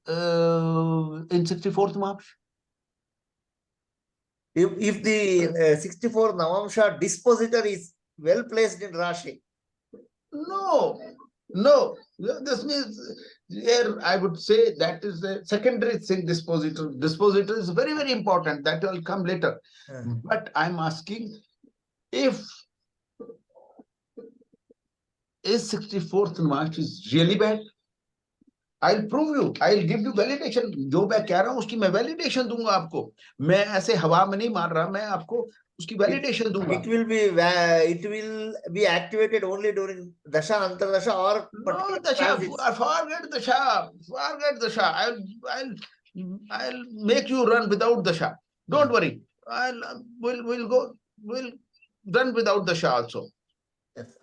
in 64th March? If the 64 Navamsha dispositor is well placed in Rashi. No, no. This means here I would say that is the secondary thing. Dispositor. Dispositor is very, very important. That will come later. But I'm asking if is 64th March is really bad. I'll prove you. I'll give you validation. जो मैं कह रहा हूँ उसकी मैं validation दूंगा आपको. मैं ऐसे हवा में नहीं मार रहा. मैं आपको उसकी validation दूंगा. It will be activated only during Dasha, Antardasha, or No, Dasha. Forget Dasha. Forget Dasha. I'll make you run without Dasha. Don't worry. We'll run without Dasha also. Yes.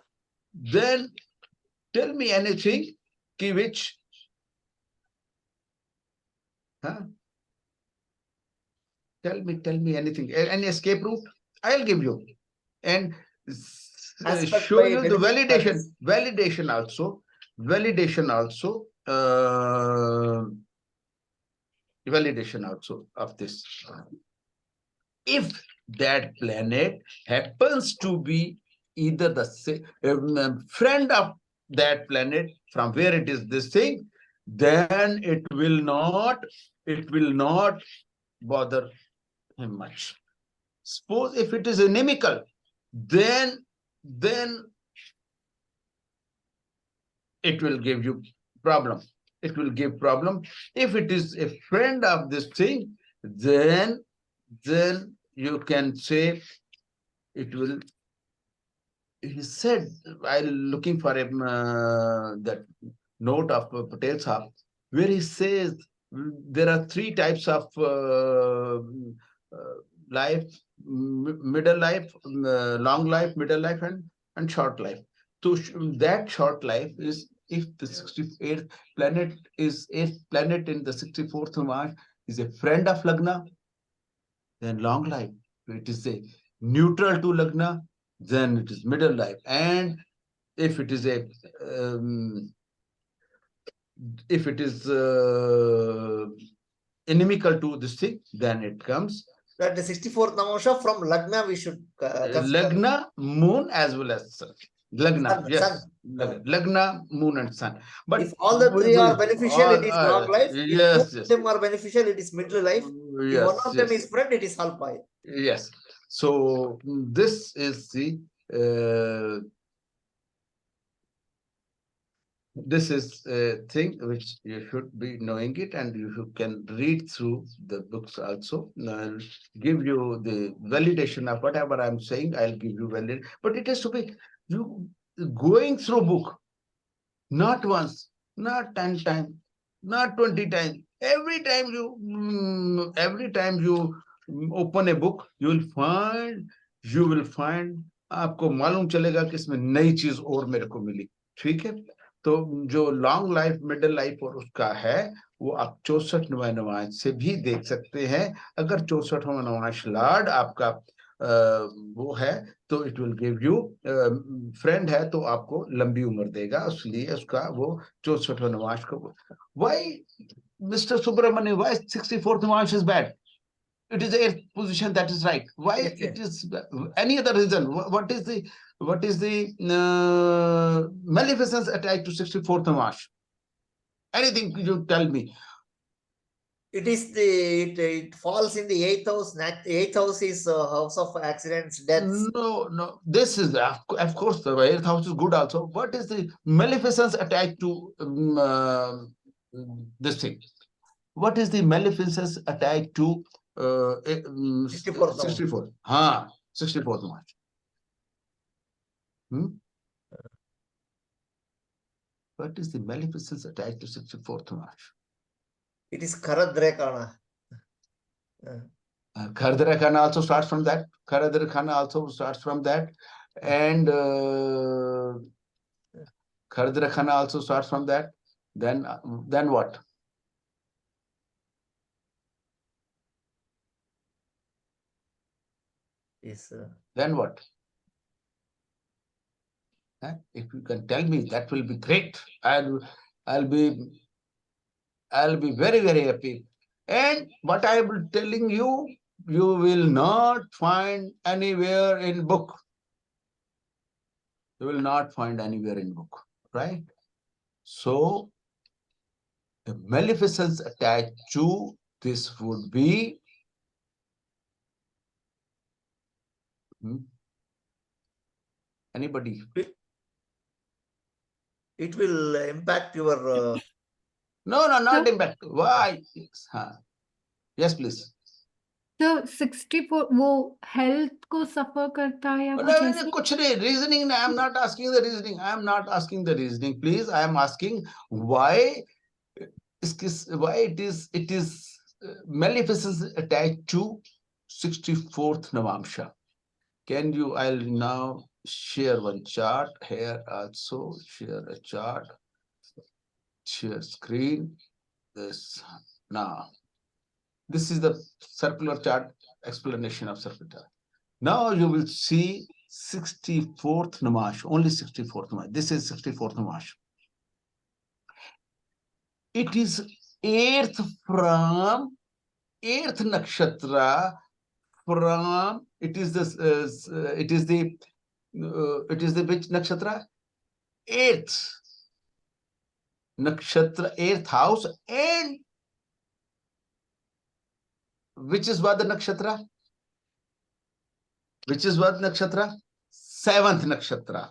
Then tell me anything which. Huh? Tell me anything. Any escape route? I'll give you. And Aspect show by you the benefit validation also. Validation also of this. If that planet happens to be either the friend of that planet from where it is this thing, then it will not bother him much. Suppose if it is inimical, then it will give you problem. It will give problem. If it is a friend of this thing, then you can say it will. He said, while looking for that note of Patel Sahab, where he says there are three types of life: middle life, long life, middle life, and short life. So that short life is if the 68th planet is planet in the 64th March is a friend of Lagna, then long life. It is a neutral to Lagna, then it is middle life. And if it is a inimical to this thing, then it comes. That the 64th Namasha from Lagna we should Lagna, moon as well as sun. Lagna, sun, yes. sun. Lagna, moon and sun. But if all the three are beneficial, it is long life. Yes, if two of them are beneficial, it is middle life. If one of them is friend, it is halpai. Yes. So this is the this is a thing which you should be knowing it, and you can read through the books also. I'll give you the validation of whatever I'm saying. I'll give you valid, but it has to be you going through book, not once, not 10 times, not 20 times. Every time you open a book, you will find आपको मालूम चलेगा कि इसमें नई चीज और मेरे को मिली. ठीक है. तो जो लॉन्ग लाइफ, मिडिल लाइफ और उसका है वो आप 64वें नमाज से भी देख सकते हैं. अगर 64वां नमाज लार्ड आपका वो है तो it will give you friend है तो आपको लंबी उम्र देगा. इसलिए उसका वो 64वां नमाज को. Why mister Subramaniam, why 64th नमाज is bad? It is a position that is right. Why it is any other reason? What is the maleficence attached to 64th March? Anything you tell me? It is it falls in the 8th house. 8th house is house of accidents, deaths. No. This is of course the 8th house is good also. What is the maleficence attached to this thing? What is the maleficence attached to 64th 64th? 64th March. What is the maleficence attached to 64th March? It is Karadrekana. Karadrekana also starts from that. Karadrekana also starts from that. And Karadrekana also starts from that. Then what? Yes, then what? If you can tell me, that will be great. I'll be very, very happy. And what I am telling you, you will not find anywhere in book. You will not find anywhere in book, right? So the maleficence attached to this would be anybody? It will impact your. No, not So- impact. Why? Yes, please. तो 64 वो health को सफर करता है या No, कुछ no, ऐसे? कुछ नहीं. Reasoning. I am not asking the reasoning. I am not asking the reasoning. Please, I am asking why. Why it is maleficence attached to 64th Navamsha. Can you? I'll now share one chart here also. Share a chart. Share screen. This now. This is the circular chart explanation of circular chart. Now you will see 64th Namash, only 64th Namash. This is 64th Namash. It is 8th from 8th nakshatra from it is this it is the which nakshatra? 8th nakshatra, 8th house, and which is what the nakshatra? Which is what nakshatra? 7th nakshatra.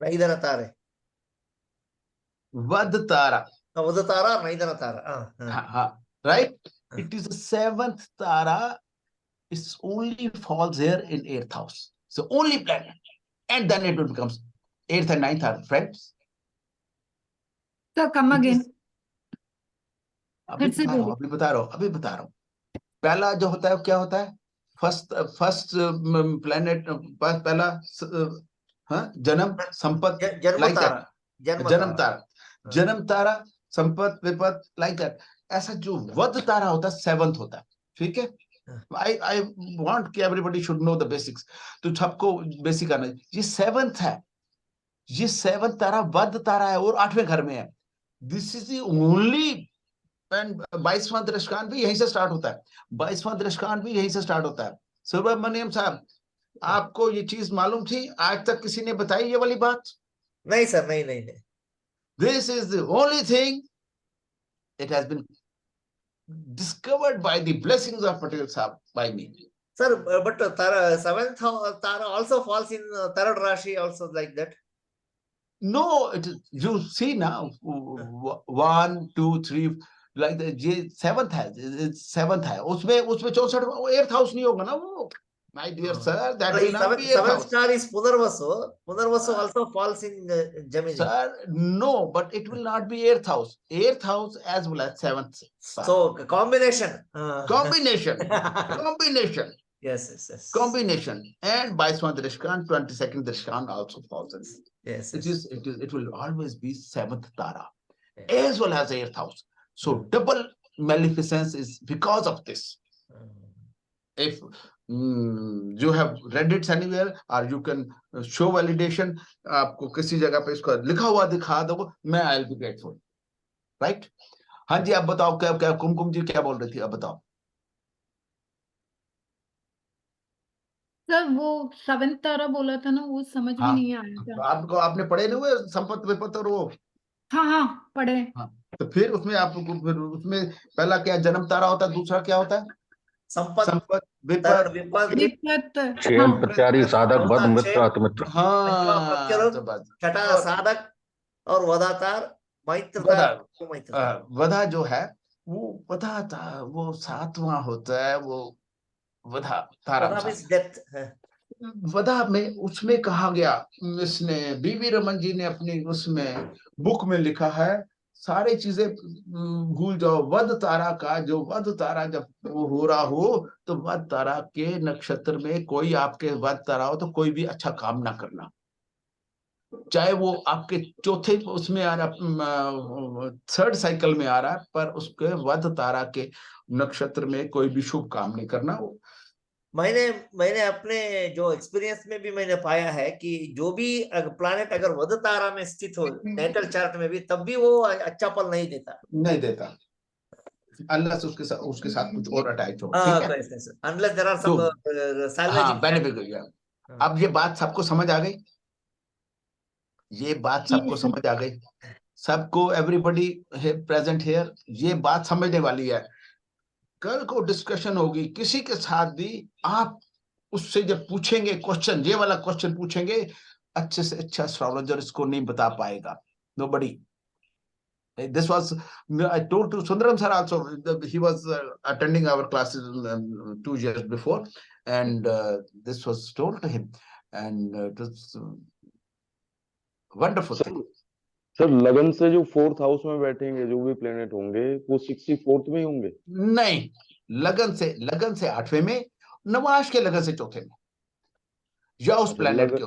Naidana Tare. Vadtara. Vadtara, Naidana Tara. Right? It is the 7th Tara. It only falls here in 8th house. So only planet. And then it becomes 8th and 9th are friends. So come again. अभी बता रहा हूँ. पहला जो होता है क्या होता है? फर्स्ट प्लेनेट पहला जन्म संपत्ति जन्म तारा संपत्ति विपत लाइक दैट. ऐसा जो वध तारा होता है 7th होता है. ठीक है. I want कि everybody should know the basics. तो सबको बेसिक आना. ये 7th है. ये 7th तारा वध तारा है और 8वें घर में है. This is the only. 22वां दृष्टांत भी यहीं से स्टार्ट होता है. 22वां दृष्टांत भी यहीं से स्टार्ट होता है. सुब्रमण्यम साहब, आपको ये चीज मालूम थी? आज तक किसी ने बताई ये वाली बात? नहीं सर, नहीं. This is the only thing. It has been discovered by the blessings of Patel Sahab by me. Sir, but Tara, 7th Tara also falls in 3rd Rashi also like that. No, it is, you see now 1, 2, 3 like the 7th है. It's 7th है. उसमें 64 8th house नहीं होगा ना वो. My dear sir, that will not be 8th 7th house. star is Punarvasu. Punarvasu also falls in Gemini. Sir, no, but it will not be 8th house. 8th house as well as 7th. So combination. Combination. Yes. Combination. And 22nd Drishkan, 22nd Drishkan also falls in. Yes. It will always be 7th Tara as well as 8th house. So double maleficence is because of this. If you have read it anywhere or you can show validation, आपको किसी जगह पे इसको लिखा हुआ दिखा दो, मैं I'll be grateful. Right? हाँ जी, आप बताओ क्या कुमकुम जी क्या बोल रही थी? आप बताओ. सर वो 7th तारा बोला था ना, वो समझ में नहीं आया था. आपने पढ़े नहीं हुए संपत्ति विपत और वो? हाँ पढ़े. तो फिर उसमें उसमें पहला क्या जन्म तारा होता है, दूसरा क्या होता है? संपत्ति विपत. क्षेम प्रत्यारी साधक वध मित्र अतिमित्र. छठा साधक और वधातार मैत्र. वधा जो है वो वो 7वां होता है. वो वधा तारा वधा में उसमें कहा गया, इसने बीवी रमन जी ने अपनी उसमें बुक में लिखा है, सारी चीजें भूल जाओ. वध तारा का जो वध तारा जब वो हो रहा हो तो वध तारा के नक्षत्र में कोई आपके वध तारा हो तो कोई भी अच्छा काम ना करना, चाहे वो आपके चौथे उसमें आ रहा, 3rd साइकिल में आ रहा है, पर उसके वध तारा के नक्षत्र में कोई भी शुभ काम नहीं करना. मैंने अपने जो एक्सपीरियंस में भी मैंने पाया है कि जो भी प्लैनेट अगर वध तारा में स्थित हो नेटल चार्ट में भी, तब भी वो अच्छा फल नहीं देता अनलेस उसके साथ कुछ और अटैच हो. Unless there are some benefit. अब ये बात सबको समझ आ गई? ये बात सबको Yes, sir. समझ आ गई? सबको, एवरीबॉडी प्रेजेंट हियर, ये बात समझने वाली है। कल को डिस्कशन होगी किसी के साथ भी, आप उससे जब पूछेंगे क्वेश्चन, ये वाला क्वेश्चन पूछेंगे, अच्छे से अच्छा एस्ट्रोलॉजर इसको नहीं बता पाएगा। Nobody. This was, I told to Sundaram sir also, he was attending our classes 2 years before, and this was told to him, and it was wonderful sir thing. Sir लगन से जो 4th हाउस में बैठेंगे जो भी planet होंगे वो 64th में ही होंगे? नहीं, लगन से 8वें में, नवाश के लगन से 4थे में, या उस अच्छा, प्लेनेट के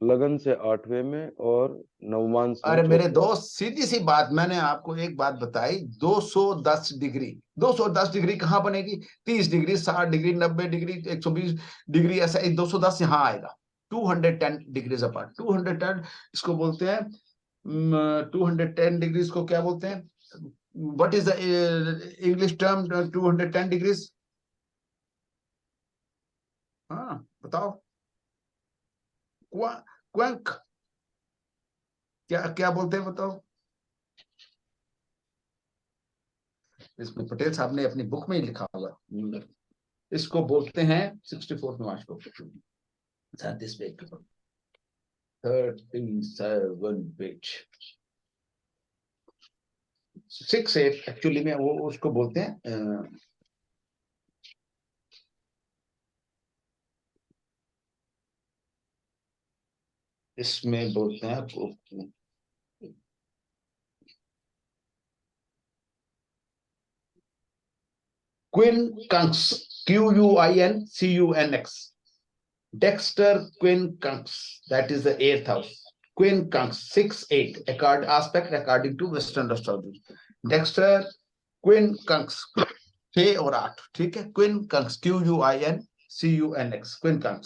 लगन से 8वें में और नवमांश में अरे मेरे 4th में। दोस्त, सीधी सी बात, मैंने आपको एक बात बताई, 210 डिग्री, 210 डिग्री कहाँ बनेगी? 30 डिग्री, 60 डिग्री, 90 डिग्री, 120 डिग्री, ऐसा 210 यहाँ आएगा। 210 डिग्रीज अपार्ट, 210 इसको बोलते हैं, 210 डिग्रीज को क्या बोलते हैं? What is the English term 210 degrees? हाँ बताओ, क्वैंक, क्या क्या बोलते हैं बताओ? इसमें पटेल साहब ने अपनी बुक में ही लिखा हुआ, इसको बोलते हैं 64th मार्च को, 37 पेज 68 एक्चुअली में वो उसको बोलते हैं इसमें बोलते हैं आपको quincunx, Q-U-I-N-C-U-N-X, Dexter quincunx, that is the 8th house. Quincunx 6-8 aspect according to Western astrology. Dexter quincunx 6 और 8, ठीक है? quincunx, Q-U-I-N-C-U-N-X, quincunx।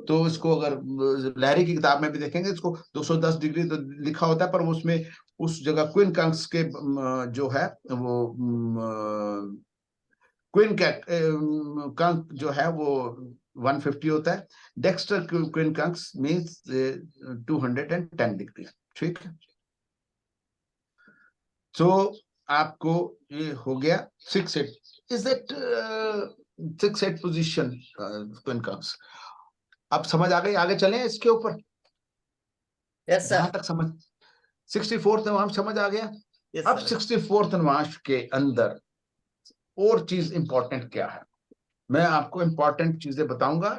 तो इसको अगर लहरी की किताब में भी देखेंगे, इसको 210 डिग्री तो लिखा होता है, पर उसमें उस जगह quincunx के जो है वो quincunx जो है वो 150 होता है। डेक्स्टर quincunx मींस 210 डिग्री, ठीक है? तो आपको ये हो गया 6-8, इज दैट 6-8 पोजीशन quincunx। अब समझ आ गई? आगे चलें इसके ऊपर? Yes, sir. जहां तक समझ 64th नवांश समझ आ गया। Yes, अब sir. 64th नवांश के अंदर और चीज इंपॉर्टेंट क्या है, मैं आपको इंपॉर्टेंट चीजें बताऊंगा,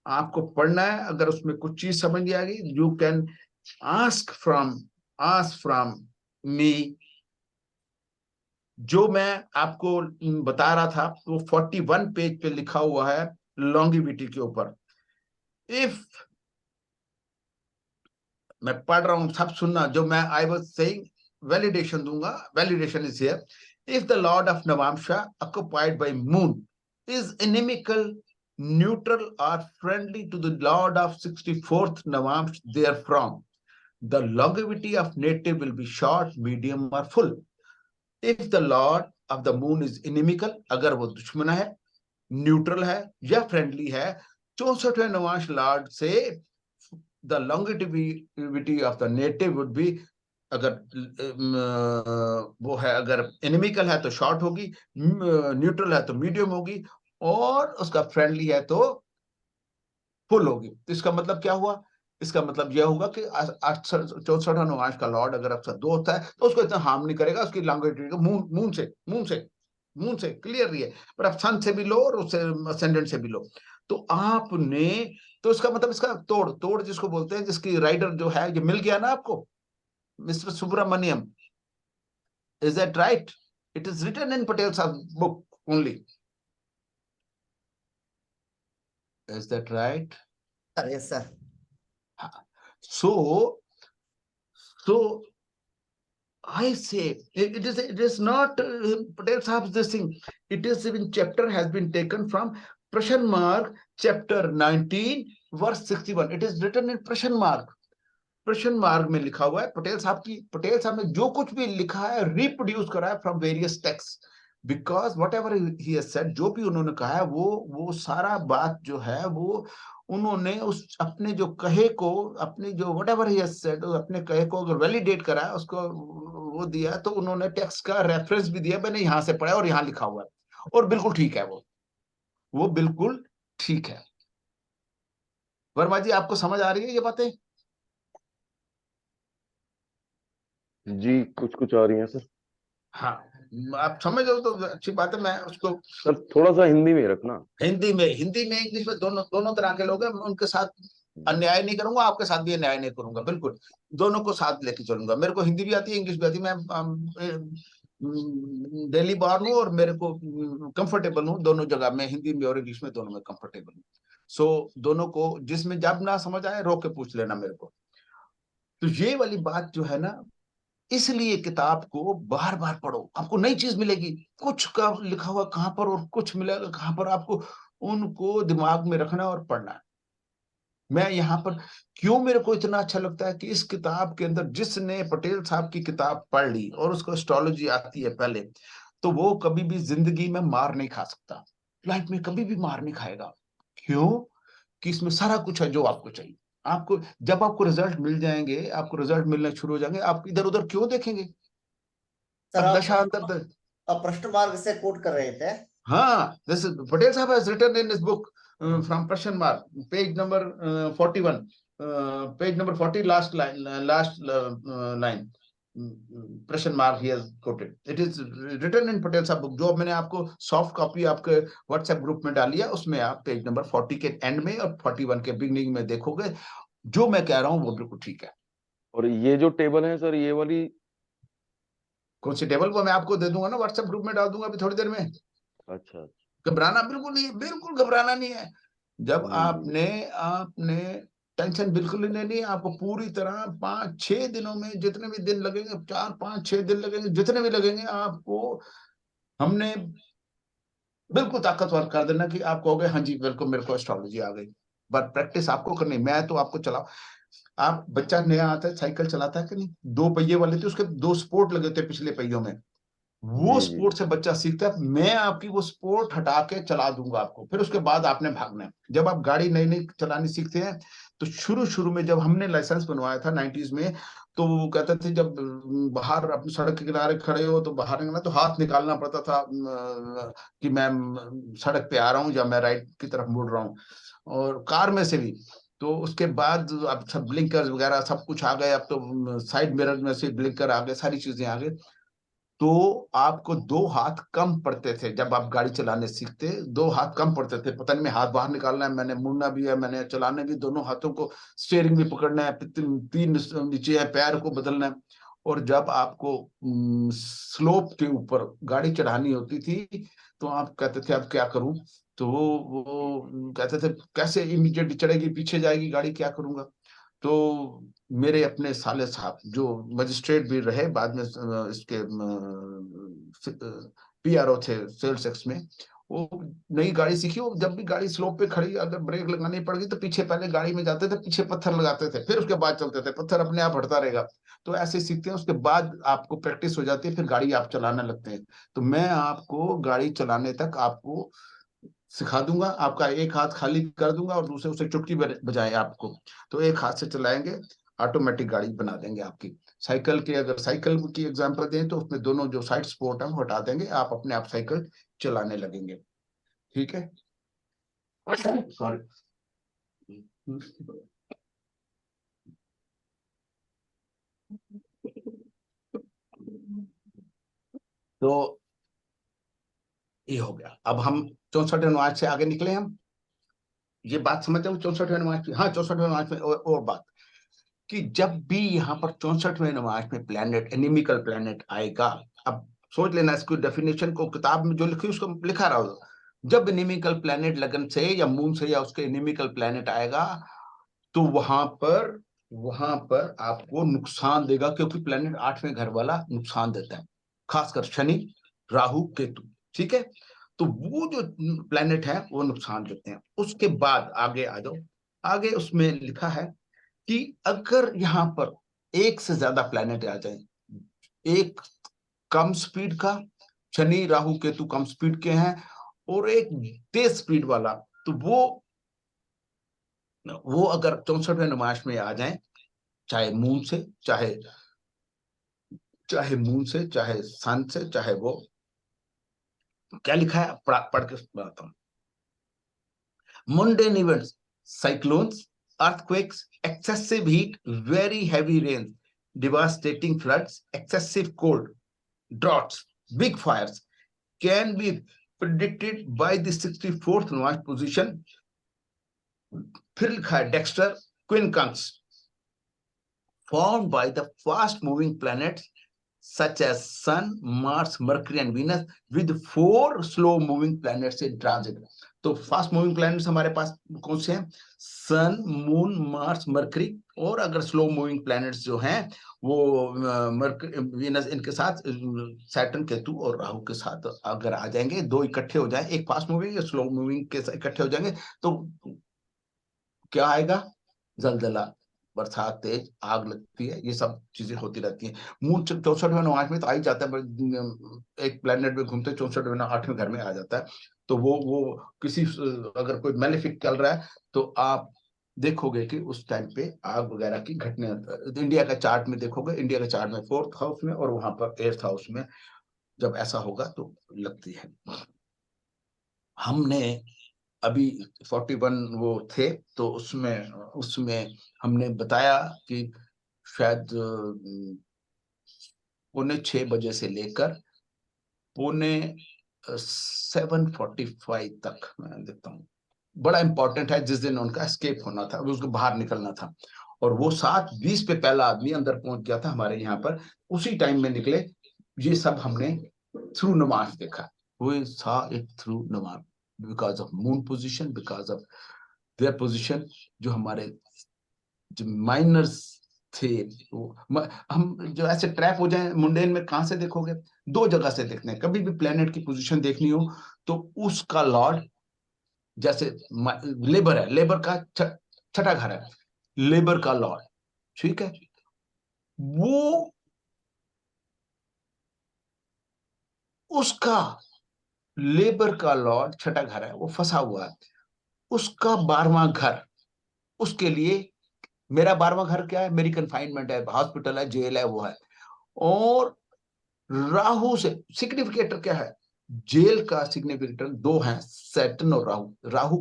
आपको पढ़ना है। अगर उसमें कुछ चीज समझ नहीं आएगी, you can ask from me. जो मैं आपको बता रहा था वो 41 पेज पे लिखा हुआ है लॉन्गिविटी के ऊपर। इफ मैं पढ़ रहा हूं, सब सुनना, जो मैं आई वाज सेइंग, वैलिडेशन दूंगा। Validation is here. If the lord of navamsha occupied by moon is inimical, neutral or friendly to the lord of 64th navamsh therefrom, the longevity of native will be short, medium or full. If the lord of the moon is inimical, अगर वो दुश्मन है, neutral है या friendly है, 64वें Navamsa Lord से the longevity of the native would be, अगर वो है, अगर इनिमिकल है तो शॉर्ट होगी, न्यूट्रल है तो मीडियम होगी, और उसका फ्रेंडली है तो फुल होगी। तो इसका मतलब क्या हुआ? इसका मतलब यह होगा कि 64 नवांश का लॉर्ड अगर आपका 2 होता है तो उसको इतना हार्म नहीं करेगा, उसकी लॉन्गिट्यूड का मून से क्लियर है, पर आप सन से भी लो और उससे असेंडेंट से भी लो। तो आपने, तो इसका मतलब, इसका तोड़ जिसको बोलते हैं, जिसकी राइडर जो है, ये मिल गया ना आपको, mister Subramaniam. Is that right? It is written in Patel साहब book only. Is that right? Yes, sir. So I say it is not Patel Sahab's this thing. It is even chapter has been taken from Prashan Marg, chapter 19, verse 61. It is written in Prashan Marg. प्रश्न मार्ग में लिखा हुआ है। पटेल साहब ने जो कुछ भी लिखा है रिप्रोड्यूस करा है from various text, because what ever he has said, जो भी उन्होंने कहा है वो सारा बात जो है वो उन्होंने उस अपने जो कहे को, अपनी जो what ever he has said, अपने कहे को अगर वैलिडेट करा है, उसको वो दिया, तो उन्होंने टेक्स्ट का रेफरेंस भी दिया, मैंने यहाँ से पढ़ा और यहाँ लिखा हुआ है और बिल्कुल ठीक है, वो बिल्कुल ठीक है। वर्मा जी, आपको समझ आ रही है ये बातें? जी कुछ कुछ आ रही हैं सर। हाँ, आप समझ लो तो अच्छी बात है। मैं उसको सर थोड़ा सा हिंदी में रखना। हिंदी में इंग्लिश में दोनों तरह के लोग हैं, मैं उनके साथ अन्याय नहीं करूंगा, आपके साथ भी अन्याय नहीं करूंगा, बिल्कुल दोनों को साथ लेके चलूंगा। मेरे को हिंदी भी आती है, इंग्लिश भी आती है, मैं दिल्ली बॉर्न हूँ और मेरे को कंफर्टेबल हूँ दोनों जगह में, हिंदी में और इंग्लिश में, दोनों में कंफर्टेबल हूँ। सो दोनों को जिसमें जब ना समझ आए रोक के पूछ लेना मेरे को। तो ये वाली बात जो है ना, इसलिए किताब को बार बार पढ़ो, आपको नई चीज मिलेगी, कुछ का लिखा हुआ कहां पर और कुछ मिलेगा कहां पर, आपको उनको दिमाग में रखना और पढ़ना है। मैं यहाँ पर क्यों मेरे को इतना अच्छा लगता है कि इस किताब के अंदर जिसने पटेल साहब की किताब पढ़ ली और उसको एस्ट्रोलॉजी आती है पहले, तो वो कभी भी जिंदगी में मार नहीं खा सकता, लाइफ में कभी भी मार नहीं खाएगा। क्यों? कि इसमें सारा कुछ है जो आपको चाहिए। आपको जब आपको रिजल्ट मिल जाएंगे, आपको रिजल्ट मिलने शुरू हो जाएंगे, आप इधर उधर क्यों देखेंगे? सर अब आप दशा अंतर, प्रश्न मार्ग से कोट कर रहे थे। हाँ, दिस पटेल साहब has written in his book from question mark, page number 41, page number 40, last line, question mark he has quoted. It is written in Patel साहब book, जो मैंने आपको सॉफ्ट कॉपी आपके व्हाट्सएप ग्रुप में डाली है, उसमें आप पेज नंबर 40 के एंड में और 41 के बिगनिंग में देखोगे, जो मैं कह रहा हूँ वो बिल्कुल ठीक है। और ये जो टेबल है सर, ये वाली कौन सी टेबल? को मैं आपको दे दूंगा ना, व्हाट्सएप ग्रुप में डाल दूंगा अभी थोड़ी देर में। अच्छा घबराना बिल्कुल नहीं है, बिल्कुल घबराना नहीं है। जब जी जी आपने टेंशन बिल्कुल ही नहीं, आपको पूरी तरह 5-6 दिनों में जितने भी दिन लगेंगे, 4-5-6 दिन लगेंगे, जितने भी लगेंगे, आपको हमने बिल्कुल ताकतवर कर देना कि आप कहोगे हाँ जी बिल्कुल मेरे को एस्ट्रोलॉजी आ गई। बट प्रैक्टिस आपको करनी। मैं तो आपको चलाओ, आप बच्चा नया आता है साइकिल चलाता है कि नहीं, 2 पहिए वाले थे, उसके 2 स्पोर्ट लगे थे पिछले पहियों में, वो जी जी स्पोर्ट से बच्चा सीखता है। मैं आपकी वो स्पोर्ट हटा के चला दूंगा आपको, फिर उसके बाद आपने भागना है। जब आप गाड़ी नई नई चलानी सीखते हैं, तो शुरू शुरू में जब हमने लाइसेंस बनवाया था 90s में, तो वो कहते थे जब बाहर अपनी सड़क के किनारे खड़े हो तो बाहर निकलना, तो हाथ निकालना पड़ता था कि मैं सड़क पे आ रहा हूँ या मैं राइट की तरफ मुड़ रहा हूँ, और कार में से भी। तो उसके बाद अब सब ब्लिंकर्स वगैरह सब कुछ आ गए, अब तो साइड मिरर में से ब्लिंकर आ गए, सारी चीजें आ गई। तो आपको 2 हाथ कम पड़ते थे जब आप गाड़ी चलाने सीखते, 2 हाथ कम पड़ते थे। पता नहीं मैं हाथ बाहर निकालना है, मैंने मुड़ना भी है, मैंने चलाने भी, दोनों हाथों को स्टीयरिंग भी पकड़ना है, 3 नीचे है, पैर को बदलना है। और जब आपको स्लोप के ऊपर गाड़ी चढ़ानी होती थी, तो आप कहते थे अब क्या करूं, तो वो कहते थे कैसे इमीडिएटली चढ़ेगी, पीछे जाएगी गाड़ी, क्या करूंगा। तो मेरे अपने साले साहब जो मजिस्ट्रेट भी रहे बाद में, इसके पीआरओ थे सेल्स एक्स में, वो नई गाड़ी सीखी, वो जब भी गाड़ी स्लोप पे खड़ी अगर ब्रेक लगानी पड़ गई तो पीछे पहले गाड़ी में जाते थे, पीछे पत्थर लगाते थे, फिर उसके बाद चलते थे, पत्थर अपने आप हटता रहेगा। तो ऐसे सीखते हैं, उसके बाद आपको प्रैक्टिस हो जाती है, फिर गाड़ी आप चलाने लगते हैं। तो मैं आपको गाड़ी चलाने तक आपको सिखा दूंगा, आपका एक हाथ खाली कर दूंगा और दूसरे उसे चुटकी बजाए आपको, तो एक हाथ से चलाएंगे, ऑटोमेटिक गाड़ी बना देंगे आपकी। साइकिल की अगर साइकिल की एग्जांपल दें तो उसमें दोनों जो साइड स्पोर्ट है वो हटा देंगे, आप अपने आप साइकिल चलाने लगेंगे। ठीक है, सॉरी। तो ये हो गया। अब हम 64वें अनुवाद से आगे निकले। हम ये बात समझते हैं 64वें अनुवाद की। हाँ, 64वें अनुवाद में और बात कि जब भी यहाँ पर 64वें अनुवाद में प्लैनेट, एनिमिकल प्लैनेट आएगा, अब सोच लेना इसको, डेफिनेशन को किताब में जो लिखी उसको लिखा रहा हो, जब एनिमिकल प्लैनेट लगन से या मून से या उसके एनिमिकल प्लैनेट आएगा, तो वहां पर आपको नुकसान देगा, क्योंकि प्लैनेट 8वें घर वाला नुकसान देता है, खासकर शनि, राहु, केतु। ठीक है, तो वो जो प्लैनेट है वो नुकसान देते हैं। उसके बाद आगे आ जाओ, आगे उसमें लिखा है कि अगर यहाँ पर एक से ज्यादा प्लैनेट आ जाए, एक कम स्पीड का शनि राहु केतु कम स्पीड के हैं और एक तेज स्पीड वाला, तो वो अगर 64वें नुमाइश में आ जाए, चाहे मून से, चाहे मून से, चाहे सन से, चाहे वो क्या लिखा है पढ़ के बताता हूं। Mundane events, cyclones, earthquakes, excessive heat, very heavy rains, devastating floods, excessive cold, droughts, big fires can be predicted by the 64th Lagrange position. फिर लिखा है Dexter quincunx, formed by the fast moving planets such as Sun, Mars, Mercury and Venus with 4 slow moving planets in transit. तो fast moving planets हमारे पास कौन से हैं? सन, moon, Mars, mercury, और अगर स्लो मूविंग प्लैनेट्स जो हैं वो मरकरी, वीनस, इनके साथ सैटर्न, केतु और राहु के साथ अगर आ जाएंगे, दो इकट्ठे हो जाए, एक फास्ट मूविंग या स्लो मूविंग के इकट्ठे हो जाएंगे, तो क्या आएगा? जलजला, बरसात, तेज, आग लगती है, ये सब चीजें होती रहती हैं। मून 64वें नुमाइश में तो आ ही जाता है, एक प्लेनेट में घूमते 64वें 8वें घर में आ जाता है। तो वो किसी, अगर कोई मैलेफिक चल रहा है तो आप देखोगे कि उस टाइम पे आग वगैरह की घटना, इंडिया का चार्ट में देखोगे, इंडिया के चार्ट में 4th हाउस में और वहां पर 8th हाउस में जब ऐसा होगा तो लगती है। हमने अभी 41 वो थे, तो उसमें हमने बताया कि शायद 6:45 बजे से लेकर 7:45 तक, मैं देखता हूँ, बड़ा इंपॉर्टेंट है, जिस दिन उनका एस्केप होना था, उसको बाहर निकलना था, और वो 7:20 पे पहला आदमी अंदर पहुंच गया था हमारे यहाँ पर, उसी टाइम में निकले। ये सब हमने थ्रू नुमाइश देखा, we saw it through नुमाइश, because of moon position, because of their position, जो हमारे जो माइनर्स थे, हम जो ऐसे ट्रैप हो जाए मुंडेन में, कहां से देखोगे? 2 जगह से देखते हैं। कभी भी प्लेनेट की पोजीशन देखनी हो तो उसका लॉर्ड, जैसे लेबर है, लेबर का छठा घर है, लेबर का लॉर्ड, ठीक है, वो उसका लेबर का लॉर्ड छठा घर है, वो फंसा हुआ है, उसका 12वां घर, उसके लिए, मेरा 12वां घर क्या है? मेरी कन्फाइनमेंट है, हॉस्पिटल है, जेल है, वो है। और राहु से सिग्निफिकेटर क्या है? जेल का सिग्निफिकेटर 2 हैं, सैटर्न और राहु। राहु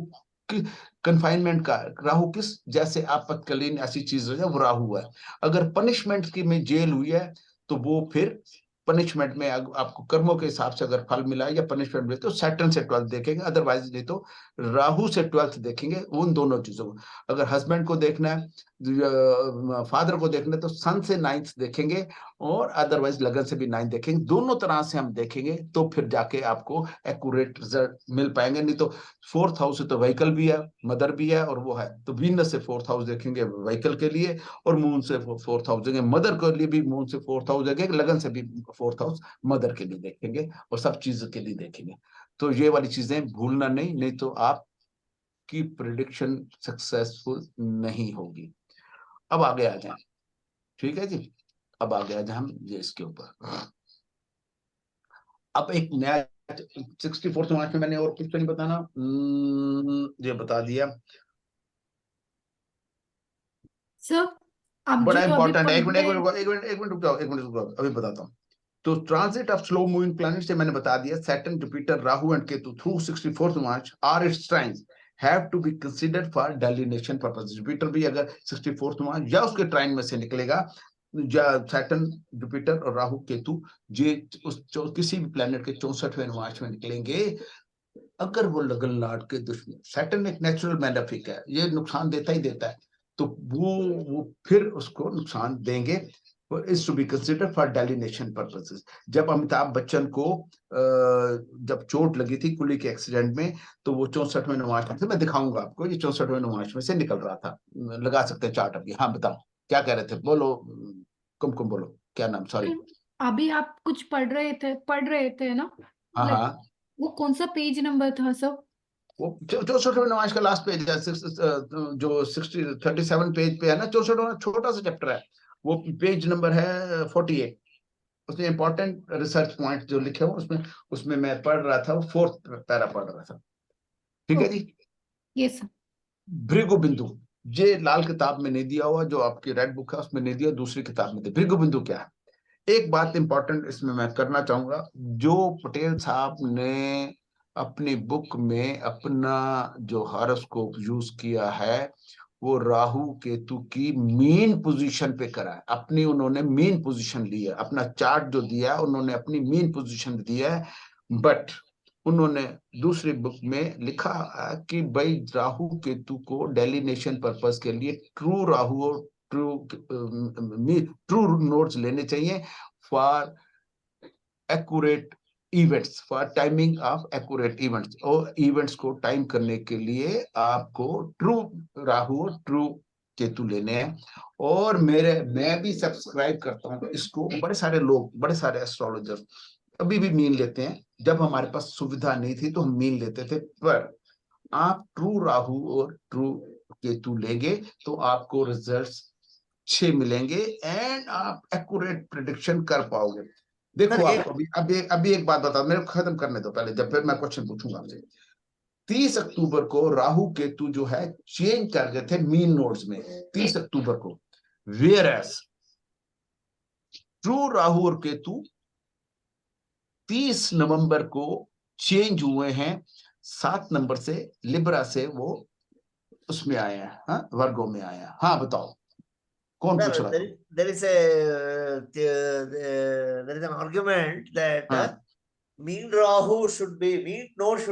की कन्फाइनमेंट का, राहु किस, जैसे आपातकालीन ऐसी चीज है, वो राहु है। अगर पनिशमेंट की में जेल हुई है तो वो फिर पनिशमेंट में आपको कर्मों के हिसाब से अगर फल मिला है या पनिशमेंट मिले तो सैटर्न से 12th देखेंगे, अदरवाइज नहीं तो राहु से 12th देखेंगे। उन दोनों चीजों को, अगर हस्बैंड को देखना है, फादर को देखना है, तो सन से 9th देखेंगे, और अदरवाइज लगन से भी 9th देखेंगे। दोनों तरह से हम देखेंगे तो फिर जाके आपको एक्यूरेट रिजल्ट मिल पाएंगे। नहीं तो 4th हाउस से तो व्हीकल भी है, मदर भी है, और वो है, तो वीनस से 4th हाउस देखेंगे व्हीकल के लिए, और मून से 4th हाउस देखेंगे मदर के लिए भी, मून से 4th हाउस देखेंगे, लगन से भी 4th हाउस मदर के लिए देखेंगे, और सब चीजों के लिए देखेंगे। तो ये वाली चीजें भूलना नहीं तो आपकी प्रिडिक्शन सक्सेसफुल नहीं होगी। अब आगे आ जाए, ठीक है जी, अब आगे आ जाए हम ये इसके ऊपर। अब एक नया 64th मार्च में मैंने और कुछ तो नहीं बताना, ये बता दिया। सर आप बड़ा जो अभी इंपॉर्टेंट है, पढ़ एक मिनट रुक जाओ, अभी बताता हूँ। तो transit of slow moving planet से मैंने बता दिया, Saturn, Jupiter, Rahu and Ketu through 64th March are its trines have to be considered for delineation purpose। Jupiter भी अगर 64th मार्च या उसके ट्राइन में से निकलेगा, सैटर्न, जुपिटर और राहु केतु ये किसी भी प्लैनेट के 64वें मार्च में निकलेंगे, अगर वो लगन लाट के दुश्मन, सैटर्न एक नेचुरल मैलेफिक है, ये नुकसान देता ही देता है, तो वो फिर उसको नुकसान देंगे। Is to be considered for delineation purposes. जब अमिताभ बच्चन को जब चोट लगी थी कुली के एक्सीडेंट में, तो वो 64वें नुमाइश में, मैं दिखाऊंगा आपको, ये 64वें नुमाइश में से निकल रहा था। लगा सकते हैं चार्ट अभी। हाँ बताओ क्या कह रहे थे, बोलो कुमकुम, बोलो क्या नाम, सॉरी। अभी आप कुछ पढ़ रहे थे ना? हाँ Like, हाँ, वो कौन सा पेज नंबर था सर? वो 64वें नुमाइश का लास्ट पेज है, जो 37 पेज पे है ना, 64वां छोटा सा चैप्टर है, वो पेज नंबर है 48। उसमें इंपॉर्टेंट रिसर्च पॉइंट जो लिखे हुए उसमें उसमें मैं पढ़ रहा था, वो 4th पैरा पढ़ रहा था। ठीक है जी। Yes sir. भृगु बिंदु, ये लाल किताब में नहीं दिया हुआ, जो आपकी रेड बुक है उसमें नहीं दिया, दूसरी किताब में दिया। भृगु बिंदु क्या है? एक बात इंपॉर्टेंट इसमें मैं करना चाहूंगा, जो पटेल साहब ने अपनी बुक में अपना जो हॉरोस्कोप यूज किया है वो राहु केतु की मीन पोजीशन पे करा है। अपनी उन्होंने मीन पोजीशन ली है, अपना चार्ट जो दिया है उन्होंने अपनी मीन पोजीशन दिया है। बट उन्होंने दूसरी बुक में लिखा है कि भाई राहु केतु को डेलिनेशन पर्पस के लिए ट्रू राहु और ट्रू नोट्स लेने चाहिए for accurate events, for timing of accurate events. और इवेंट्स को टाइम करने के लिए आपको ट्रू राहु और ट्रू केतु लेने हैं। और मैं भी सब्सक्राइब करता हूँ इसको। बड़े सारे लोग, बड़े सारे एस्ट्रोलॉजर अभी भी मीन लेते हैं। जब हमारे पास सुविधा नहीं थी तो हम मीन लेते थे, पर आप ट्रू राहु और ट्रू केतु लेंगे तो आपको रिजल्ट्स अच्छे मिलेंगे एंड आप एक्यूरेट प्रिडिक्शन कर पाओगे। देखो आपको अभी एक बात बताओ, मेरे को खत्म करने दो पहले, जब फिर मैं क्वेश्चन पूछूंगा आपसे। 30 अक्टूबर को राहु केतु जो है चेंज कर गए थे मीन नोड्स में, 30 अक्टूबर को। वेयर एज ट्रू राहु और केतु 30 नवंबर को चेंज हुए हैं 7 नंबर से, लिब्रा से वो उसमें आए हैं, हाँ वर्गो में आए हैं। हाँ बताओ कौन पूछ रहा था? there is an argument that हाँ mean node should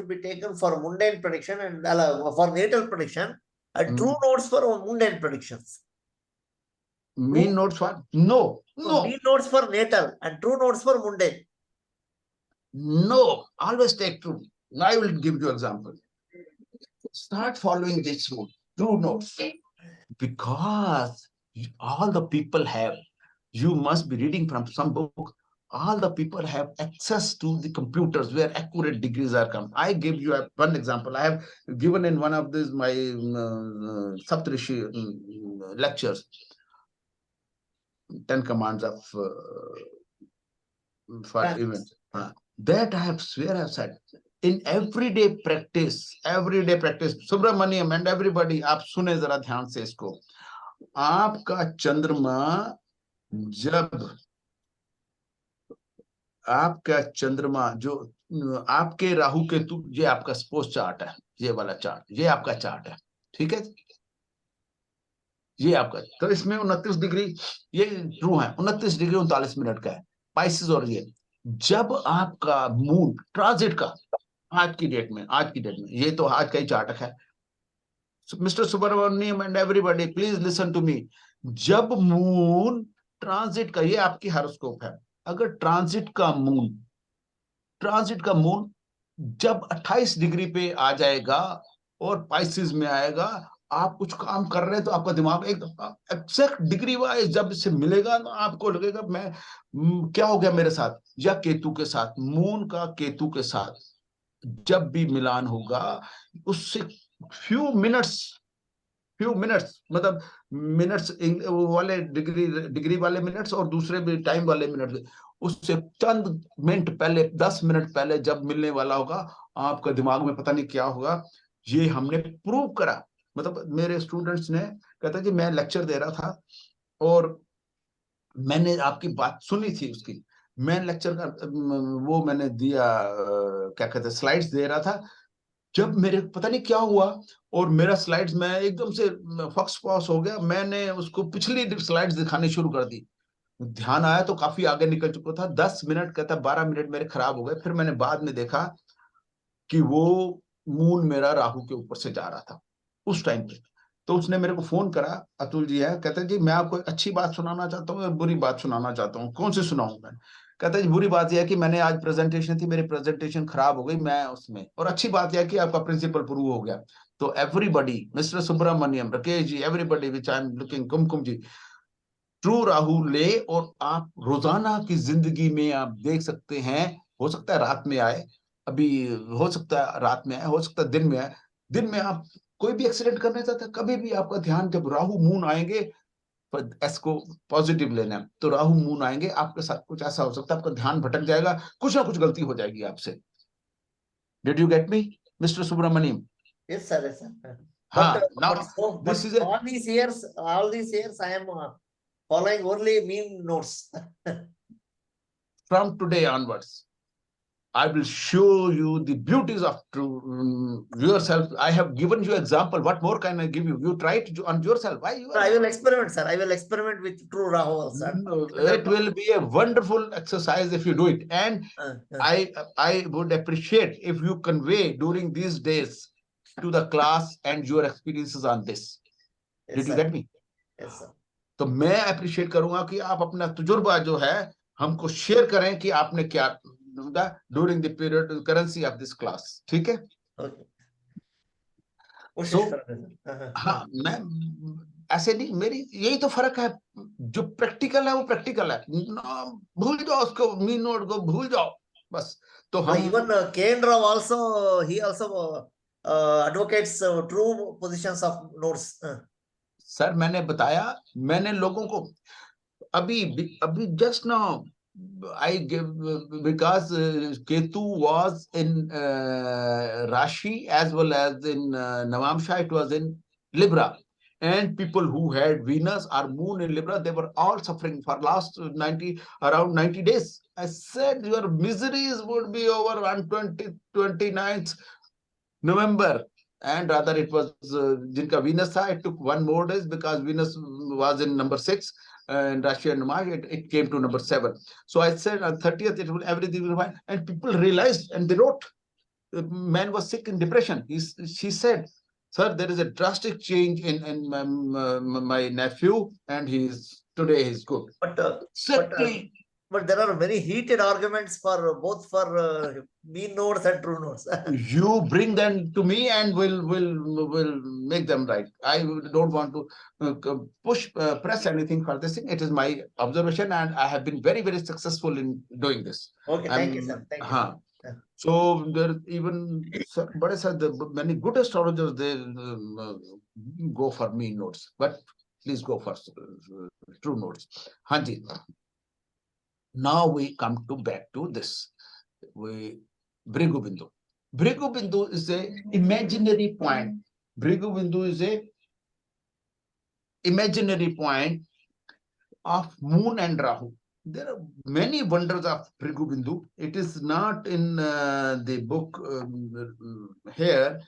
be taken for mundane prediction and for natal prediction, and true nodes for mundane predictions. Mean nodes for no. Mean nodes for natal and true nodes for mundane. No, always take true. Now I will give you example. Start following this rule, true notes, because all the people have. You must be reading from some book. All the people have access to the computers where accurate degrees are come. I give you one example. I have given in one of these my Saptarishi lectures, 10 commands of for events. That I have said in everyday practice. Subramaniam and everybody, आप सुने जरा ध्यान से इसको। आपका चंद्रमा जो आपके राहु केतु, ये आपका स्पोज चार्ट है, ये वाला चार्ट, ये आपका चार्ट है, ठीक है। ये आपका, तो इसमें 29 डिग्री ये ट्रू है, 29 डिग्री 39 मिनट का है पाइसेस। और ये जब आपका मून ट्रांजिट का आज की डेट में, ये तो आज का ही चार्ट है mister Subramaniam and everybody, please listen to me. जब मून ट्रांजिट का, ये आपकी हॉरोस्कोप है, अगर ट्रांजिट का मून जब 28 डिग्री पे आ जाएगा और पाइसेस में आएगा, आप कुछ काम कर रहे हैं तो आपका दिमाग एक एग्जैक्ट डिग्री वाइज जब इससे मिलेगा तो आपको लगेगा मैं क्या हो गया मेरे साथ। या केतु के साथ, मून का केतु के साथ जब भी मिलान होगा, उससे फ्यू मिनट्स मतलब मिनट्स वाले डिग्री वाले मिनट्स और दूसरे भी टाइम वाले मिनट्स, उससे चंद मिनट पहले, 10 मिनट पहले जब मिलने वाला होगा, आपका दिमाग में पता नहीं क्या होगा। ये हमने प्रूव करा। मतलब मेरे स्टूडेंट्स ने कहता जी मैं लेक्चर दे रहा था और मैंने आपकी बात सुनी थी, उसकी मैं लेक्चर का वो मैंने दिया, क्या कहते हैं, स्लाइड्स दे रहा था। जब मेरे पता नहीं क्या हुआ और मेरा स्लाइड्स में एकदम से फक्स पास हो गया, मैंने उसको पिछली स्लाइड्स दिखानी शुरू कर दी। ध्यान आया तो काफी आगे निकल चुका था। 10 मिनट कहता 12 मिनट मेरे खराब हो गए। फिर मैंने बाद में देखा कि वो मून मेरा राहु के ऊपर से जा रहा था उस टाइम पे। तो उसने मेरे को फोन करा, अतुल जी है, कहते जी मैं आपको एक अच्छी बात सुनाना चाहता हूँ और बुरी बात सुनाना चाहता हूँ, कौन सी सुनाऊं मैं? कहता जी बुरी बात यह है कि मैंने आज प्रेजेंटेशन थी, मेरी प्रेजेंटेशन खराब हो गई मैं उसमें, और अच्छी बात यह है कि आपका प्रिंसिपल प्रूव हो गया। तो everybody, mister Subramaniam, Rakesh ji, everybody which I am looking, Kumkum ji, true Rahu ले और आप रोजाना की जिंदगी में आप देख सकते हैं। हो सकता है रात में आए, अभी हो सकता है रात में आए, हो सकता है दिन में आए। दिन में आप कोई भी एक्सीडेंट करने जाता है, कभी भी आपका ध्यान, जब राहु मून आएंगे एस को पॉजिटिव लेना है, तो राहु मून आएंगे, आपके साथ कुछ ऐसा हो सकता है, आपका ध्यान भटक जाएगा, कुछ ना कुछ गलती हो जाएगी आपसे। Did you get me mister Subramaniam? Yes, sir. Yes, sir. हाँ, But now but this is a all these years, I am following only mean notes. from today onwards, I will show you the beauties of true yourself. I have given you example. What more can I give you? You try it on yourself. Why you So I are? will experiment, sir. I will experiment with true Rahu also. No, it will be a wonderful exercise if you do it. And I would appreciate if you convey during these days to the class and your experiences on this. Yes, Did you sir. get me? Yes, sir. तो मैं appreciate करूंगा कि आप अपना तजुर्बा जो है हमको शेयर करें कि आपने क्या during the period currency of this class. ठीक है? Okay. कोशिश So, करेंगे, sir. हाँ, मैं ऐसे नहीं, मेरी यही तो फर्क है, जो प्रैक्टिकल है वो प्रैक्टिकल है, भूल जाओ उसको, मीन नोट को भूल जाओ बस। तो No, हम even K.N. Rao also, he also advocates true positions of notes. Sir मैंने बताया, मैंने लोगों को अभी just now I give because Ketu was in Rashi as well as in Navamsha, it was in Libra, and people who had Venus or Moon in Libra, they were all suffering for last around 90 days. I said your miseries would be over on 29th November, and rather it was jinka Venus tha, it took one more days because Venus was in number 6 and Rashi and Mars, it came to number 7. So I said on 30th it will everything will be fine, and people realized and they wrote. The man was sick in depression. She said, "Sir, there is a drastic change in my nephew, and today he's good." But there are very heated arguments for both for mean notes and true notes. You bring them to me and we'll make them right. I don't want to press anything for this thing. It is my observation and I have been very, very successful in doing this. Okay, thank you, sir. Thank you. So there even many good astrologers, they go for mean notes, but please go for true notes. Hanji. Now we come back to this. Bhrigu Bindu. Bhrigu Bindu is a imaginary point. Bhrigu Bindu is a imaginary point of Moon and Rahu. There are many wonders of Bhrigu Bindu. It is not in the book here,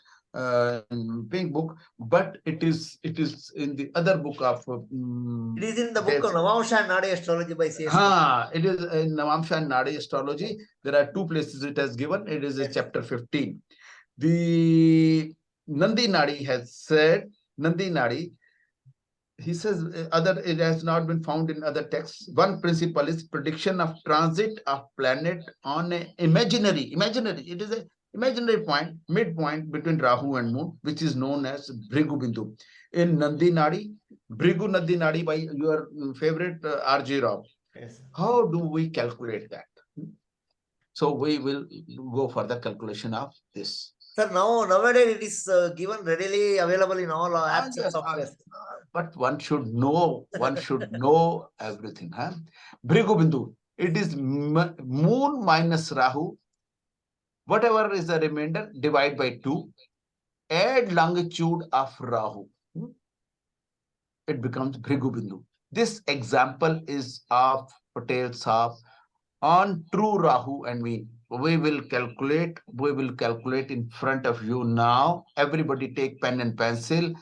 pink book, but it is in the other book of it is in the book of Navamsha and Nadi Astrology by C.S. It is in Navamsha and Nadi Astrology. There are 2 places it has given. It is in chapter 15. The Nandi Nadi has said, Nandi Nadi, he says it has not been found in other texts. One principle is prediction of transit of planet on an imaginary, it is an imaginary point, midpoint between Rahu and Moon, which is known as Bhrigu Bindu. In Nandi Nadi, Bhrigu Nandi Nadi by your favorite R.J. Rao. Yes. How do we calculate that? So we will go for the calculation of this. Sir, nowadays it is given readily available in all apps and software. But one should know everything. Huh? Bhrigu Bindu, it is Moon minus Rahu. Whatever is the remainder, divide by 2. Add longitude of Rahu. It becomes Bhrigu Bindu. This example is of Patel Saab on true Rahu and Mean. We will calculate in front of you now. Everybody take pen and pencil,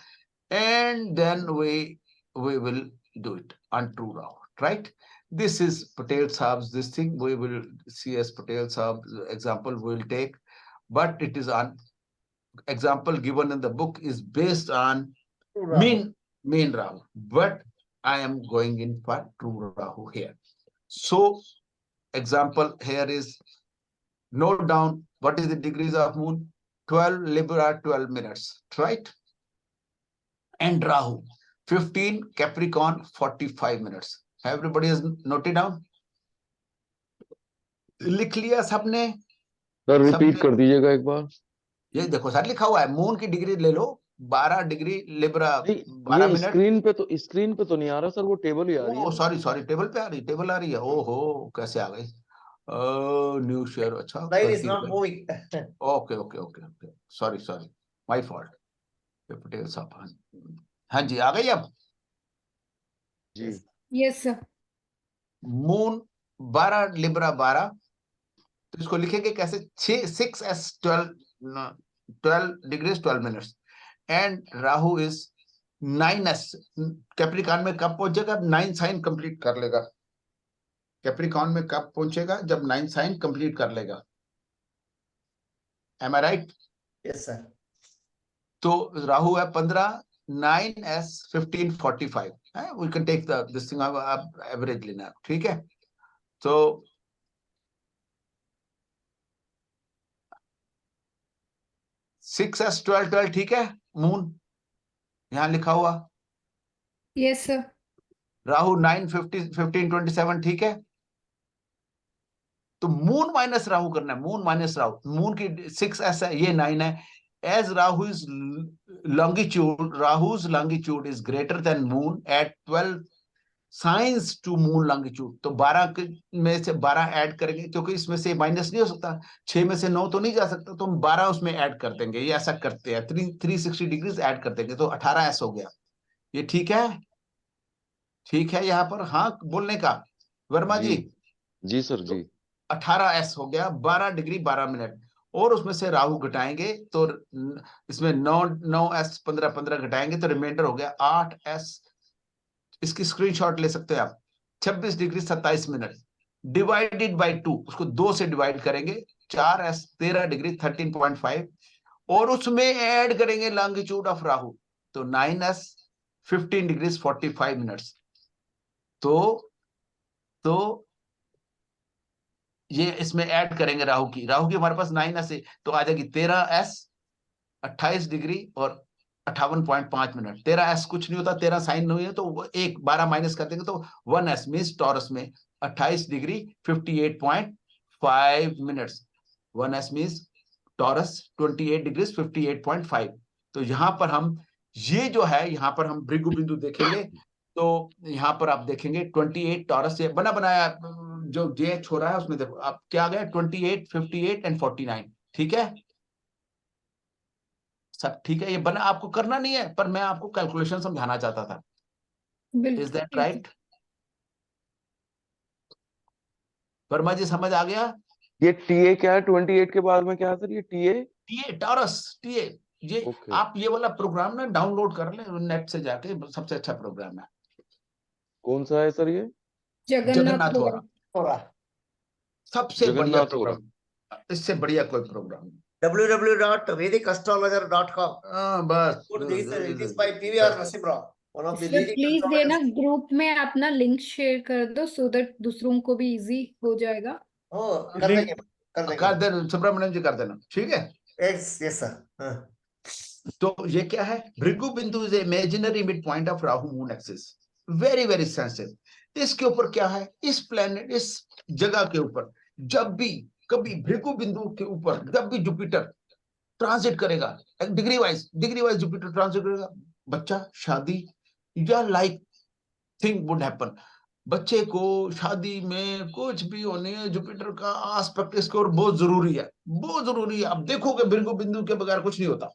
and then we will do it on true Rahu, right? This is Patel Saab's this thing. We will see as Patel Saab's example we will take, but it is on example given in the book is based on mean Rahu, but I am going in for true Rahu here. So example here is, note down what is the degrees of Moon, 12 Libra 12 minutes, right? And Rahu 15 Capricorn 45 minutes. Everybody has noted down? लिख लिया सबने? Sir repeat कर दीजिएगा एक बार। ये देखो sir लिखा हुआ है, मून की डिग्री ले लो, 12 डिग्री लिब्रा नहीं 12 ये मिनट। स्क्रीन पे तो नहीं आ रहा सर, वो टेबल ही आ रही ओ है। सॉरी सॉरी, टेबल पे आ रही, टेबल आ रही है। ओहो कैसे आ गई? न्यू शेयर, अच्छा Line is गलती not हो गई। moving. Okay okay okay okay, sorry sorry, my fault. Patel साहब, हाँ जी आ गई अब। जी यस सर। मून 12 लिब्रा 12, तो इसको लिखेंगे कैसे? 6s 12 degrees 12 minutes, and Rahu is 9s। Capricorn में कब पहुंचेगा? 9 साइन कंप्लीट कर लेगा। कैप्रिकॉन में कब पहुंचेगा? जब 9 साइन कंप्लीट कर लेगा। Am I right? Yes, sir. तो राहु है 15, 9s 1545 है। We can take this thing, आप एवरेज लेना, ठीक है? तो 6s 12 12 ठीक है। मून यहां लिखा हुआ, यस सर। राहु 9 15 27 ठीक है। तो मून माइनस राहु करना है, मून माइनस राहु। मून की 6s है, ये 9 है। As Rahu is longitude, Rahu's longitude is greater than moon at 12 signs to moon longitude. तो 12 में से 12 ऐड करेंगे, क्योंकि इसमें से माइनस नहीं हो सकता, 6 में से 9 तो नहीं जा सकता, तो हम 12 उसमें ऐड कर देंगे। ये ऐसा करते हैं, 360 डिग्रीज ऐड कर देंगे, तो 18s हो गया। ये ठीक है? ठीक है यहाँ पर हाँ बोलने का, वर्मा जी? जी सर जी। 18s हो गया, 12 डिग्री 12 मिनट। और उसमें से राहु घटाएंगे तो इसमें 9s 15 15 घटाएंगे तो रिमाइंडर हो गया 8s। इसकी स्क्रीनशॉट ले सकते हैं आप। 26 डिग्री 27 मिनट डिवाइडेड बाय 2, उसको 2 से डिवाइड करेंगे, 4s 13 डिग्री 13.5, और उसमें ऐड करेंगे लॉन्गिट्यूड ऑफ राहु, तो 9s 15 डिग्री 45 मिनट्स। तो ये इसमें ऐड करेंगे राहु की हमारे पास 9s है, तो आ जाएगी 13s 28 डिग्री और 58.5 मिनट। 13s कुछ नहीं होता, 13 साइन नहीं है, तो 12 माइनस कर देंगे तो 1s मींस टॉरस में 28 degree 58.5 minutes. 1s means taurus 28 degree 58.5। तो यहां पर हम ये जो है, यहां पर हम भृगु बिंदु देखेंगे, तो यहां पर आप देखेंगे 28 टॉरस से बना बनाया जो जे छोड़ा है उसमें देखो आप क्या आ गया, 28 58 एंड 49। ठीक है सब ठीक है, ये बना आपको करना नहीं है, पर मैं आपको कैलकुलेशन समझाना चाहता था। इज दैट बिल्कुल। राइट? वर्मा जी समझ आ गया? ये टीए क्या है 28 के बाद में, क्या है सर ये टीए? टीए टॉरस टीए, ये ओके। आप ये वाला प्रोग्राम ना डाउनलोड कर ले नेट से जाके, सबसे अच्छा प्रोग्राम है। कौन सा है सर ये? जगन्नाथ जगन्नाथ होरा, Tora. सबसे बढ़िया जगन्नाथ होरा। प्रोग्राम, इससे बढ़िया कोई प्रोग्राम नहीं। www.vedicastrologer.com. बस It is by PVR Narasimha Rao, one of the sir leading please देना astrologers. ग्रुप में अपना लिंक शेयर कर दो, सो दैट दूसरों को भी इजी हो जाएगा। Oh, कर देंगे, कर देंगे. कर देना सुब्रमण्यम जी, कर देना, ठीक है? Yes, yes, sir. तो ये क्या है? भृगु बिंदु is imaginary mid point of Rahu moon axis, very very sensitive. इसके ऊपर क्या है, इस प्लेनेट, इस जगह के ऊपर जब भी कभी भृगु बिंदु के ऊपर जब भी जुपिटर ट्रांजिट करेगा, डिग्री वाइज जुपिटर ट्रांजिट करेगा, बच्चा, शादी या लाइक थिंग वुड हैपन। बच्चे को शादी में कुछ भी होने, जुपिटर का आस्पेक्ट इसके और बहुत जरूरी है, बहुत जरूरी है। आप देखोगे भृगु बिंदु के बगैर कुछ नहीं होता।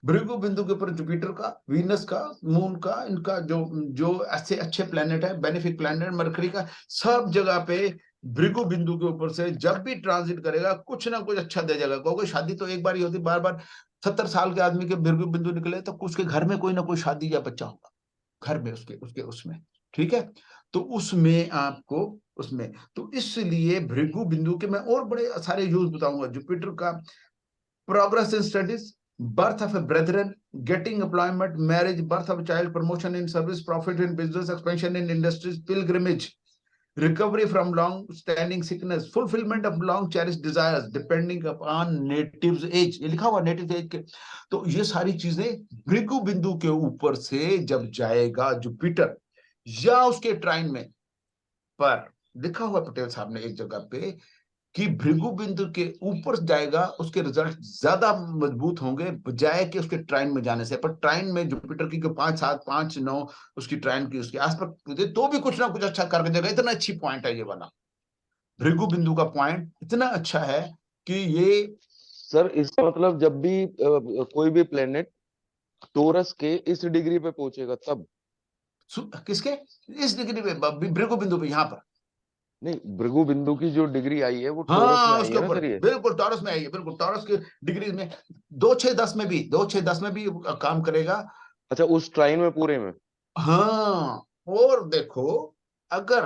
भृगु बिंदु के ऊपर जुपिटर का, वीनस का, मून का, इनका जो जो ऐसे अच्छे प्लेनेट है, बेनिफिक प्लेनेट, मरकरी का, सब जगह पे भृगु बिंदु के ऊपर से जब भी ट्रांजिट करेगा कुछ ना कुछ अच्छा दे जाएगा। क्योंकि शादी तो एक बार ही होती, बार बार 70 साल के आदमी के भृगु बिंदु निकले तो उसके घर में कोई ना कोई शादी या बच्चा होगा, घर में उसके उसके उसमें, ठीक है? तो उसमें आपको उसमें, तो इसलिए भृगु बिंदु के मैं और बड़े सारे यूज बताऊंगा। जुपिटर का progress in studies, birth of a brethren, getting employment, marriage, birth of a child, promotion in service, profit in business, expansion in industries, pilgrimage, recovery from long standing sickness, fulfillment of long cherished desires depending upon native's age। ये लिखा हुआ native as के। तो ये सारी चीजें भृगु बिंदु के ऊपर से जब जाएगा जुपिटर या उसके ट्राइन में, पर लिखा हुआ पटेल साहब ने एक जगह पे कि भृगु बिंदु के ऊपर जाएगा उसके रिजल्ट ज्यादा मजबूत होंगे बजाय कि उसके ट्राइन में जाने से। पर ट्राइन में जुपिटर की 5-7 5-9 उसकी ट्राइन की उसके आसपास तो भी कुछ ना कुछ अच्छा करके देगा। इतना अच्छी पॉइंट है ये वाला, भृगु बिंदु का पॉइंट इतना अच्छा है कि ये सर इसका मतलब जब भी कोई भी प्लेनेट टोरस के इस डिग्री पे पहुंचेगा तब, किसके इस डिग्री पे, भृगु बिंदु पे, यहाँ पर नहीं भृगु बिंदु की जो डिग्री आई है वो टोरस में हाँ आई उसके है ना ऊपर सर ये? बिल्कुल टॉरस में आई है, बिल्कुल टॉरस की डिग्री में 2-6-10 में भी 2-6-10 में भी काम करेगा। अच्छा उस ट्राइन में पूरे में? हाँ और देखो अगर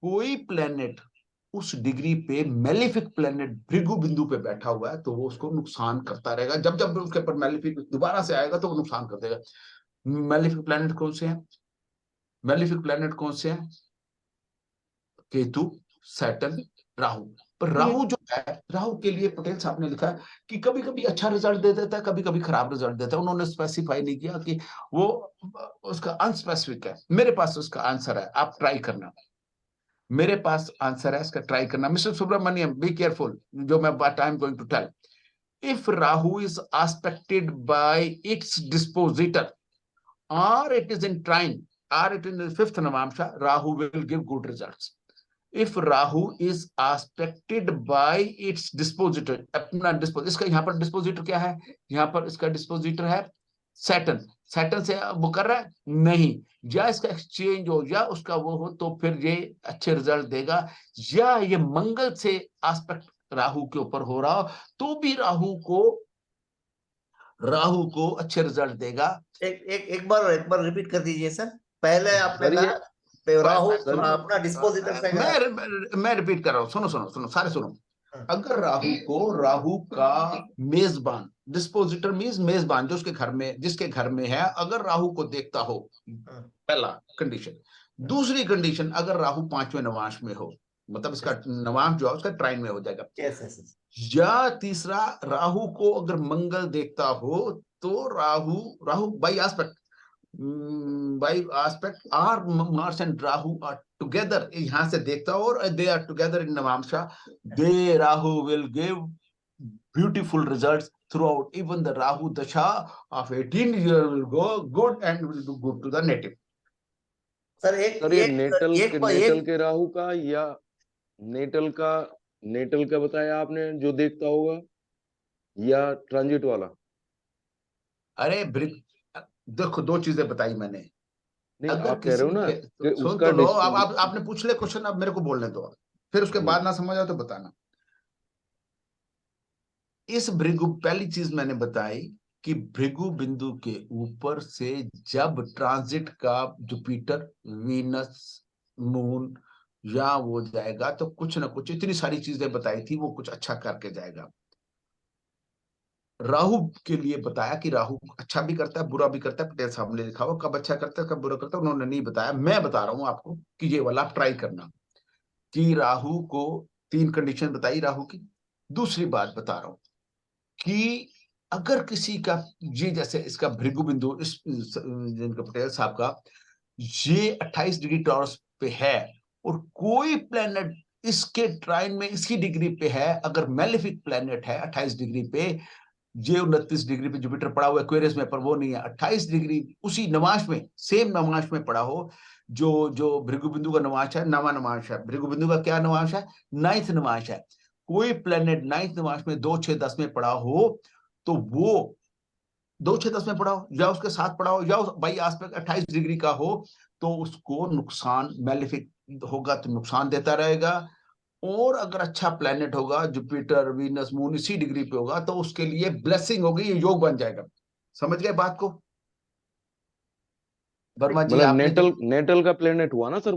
कोई प्लेनेट उस डिग्री पे मेलिफिक प्लेनेट भृगु बिंदु पे बैठा हुआ है तो वो उसको नुकसान करता रहेगा। जब जब उसके ऊपर मेलिफिक दोबारा से आएगा तो वो नुकसान कर देगा। मेलिफिक प्लेनेट कौन से हैं? मेलिफिक प्लेनेट कौन से हैं? केतु, सैटर्न, राहु। पर राहु जो है, राहु के लिए पटेल साहब ने लिखा है कि कभी कभी अच्छा रिजल्ट दे देता है, कभी कभी खराब रिजल्ट देता है। उन्होंने स्पेसिफाई नहीं किया कि वो उसका अनस्पेसिफिक है। मेरे पास उसका आंसर है, आप ट्राई करना। मेरे पास आंसर है, इसका ट्राई करना। मिस्टर सुब्रमण्यम बी केयरफुल, जो मैं बात I am going to tell. If Rahu is aspected by its dispositor or it is in trine or it is in the fifth navamsha, Rahu will give good results. If Rahu is aspected by its dispositor, अपना dispositor, इसका यहाँ पर dispositor क्या है? यहाँ पर इसका dispositor है सैटर्न। सैटर्न से वो कर रहा है नहीं, या इसका एक्सचेंज हो या उसका वो हो तो फिर ये अच्छे रिजल्ट देगा, या ये मंगल से एस्पेक्ट राहु के ऊपर हो रहा हो तो भी राहु को अच्छे रिजल्ट देगा। एक बार रिपीट कर दीजिए सर। पहले आपने सर ये कहा राहु सर अपना डिस्पोजिटर से मैं रिपीट कर रहा हूँ, सुनो सारे सुनो। अगर राहु का मेजबान, डिस्पोजिटर मींस मेजबान, जो उसके घर में, जिसके घर में है, अगर राहु को देखता हो, पहला कंडीशन। दूसरी कंडीशन, अगर राहु 5वें नवांश में हो, मतलब इसका नवांश जो है उसका ट्राइन में हो जाएगा। या तीसरा, राहु को अगर मंगल देखता हो तो Rahu by aspect are Mars and Rahu are together, यहां से देखता हो और they are together in navamsha, they Rahu will give beautiful results throughout. Even the Rahu Dasha of 18 years will go good and will do good to the native. Sir ये natal के राहु का या natal का बताया आपने जो देखता होगा, या ट्रांजिट वाला? अरे देखो, दो चीजें बताई मैंने। नहीं अगर आप कह रहे हो ना कि सुन तो लो, अब आपने पूछ ले क्वेश्चन, अब मेरे को बोलने दो, फिर उसके बाद ना समझ आओ तो बताना। इस भृगु, पहली चीज मैंने बताई कि भृगु बिंदु के ऊपर से जब ट्रांजिट का जुपिटर, वीनस, मून या वो जाएगा तो कुछ ना कुछ, इतनी सारी चीजें बताई थी, वो कुछ अच्छा करके जाएगा। राहु के लिए बताया कि राहु अच्छा भी करता है बुरा भी करता है। पटेल साहब ने लिखा हुआ, कब अच्छा करता है कब बुरा करता है उन्होंने नहीं बताया। मैं बता रहा हूं आपको कि ये वाला आप ट्राई करना, कि राहु को 3 कंडीशन बताई राहु की। दूसरी बात बता रहा हूं कि अगर किसी का ये, जैसे इसका भृगु बिंदु, इस जिनका पटेल साहब का ये 28 डिग्री टॉरस पे है और कोई प्लेनेट इसके ट्राइन में इसी डिग्री पे है, अगर मेलिफिक प्लेनेट है 28 डिग्री पे, ये 29 डिग्री पे जुपिटर पड़ा हुआ एक्वेरियस में, पर वो नहीं है 28 डिग्री उसी नवांश में, सेम नवांश में पड़ा हो, जो भृगु बिंदु का नवांश है, नवा नवांश है। भृगु बिंदु का क्या नवांश है? 9th नवांश है। कोई प्लेनेट 9th नवांश में 2, 6, 10 में पड़ा हो तो वो 2, 6, 10 में पड़ा हो या उसके साथ पड़ा हो या बाई एस्पेक्ट 28 डिग्री का हो तो उसको नुकसान, मेलिफिक होगा तो नुकसान देता रहेगा। और अगर अच्छा प्लेनेट होगा, जुपिटर, वीनस, मून इसी डिग्री पे होगा तो उसके लिए ब्लेसिंग होगी, ये योग बन जाएगा। समझ गए बात को वर्मा जी? मतलब नेटल का प्लेनेट हुआ ना सर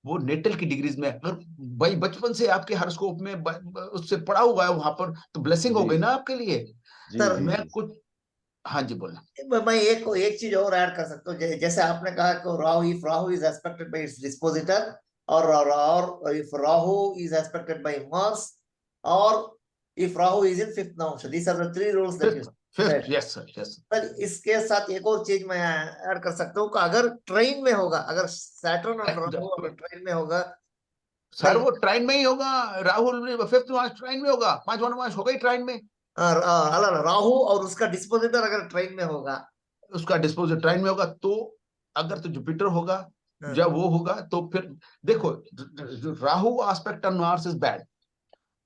वो नेटल की डिग्रीज में, अगर भाई बचपन से आपके हॉरोस्कोप में उससे पड़ा हुआ है वहां पर तो ब्लेसिंग हो गई ना आपके लिए। सर मैं कुछ, हाँ जी बोलना। मैं एक चीज और ऐड कर सकता हूँ। जैसे आपने कहा कि Rahu is expected bye its dispositor, और if Rahu is aspected by Mars, or if Rahu is in 5th navamsha. These are the 3 rules that you said. Yes sir, yes sir. Sir इसके साथ एक और चीज मैं ऐड कर सकता हूँ कि अगर ट्रेन में होगा, अगर सैटर्न और राहु अगर ट्रेन में होगा सर वो ट्राइन में ही होगा, राहुल फिफ्थ नवांश ट्राइन में होगा, पांचवा नवांश होगा ही ट्राइन में। राहु और उसका डिस्पोजिटर अगर ट्राइन में होगा, उसका डिस्पोजिटर ट्राइन में होगा, तो अगर तो जुपिटर होगा या वो होगा, तो फिर देखो Rahu aspect on Mars is bad,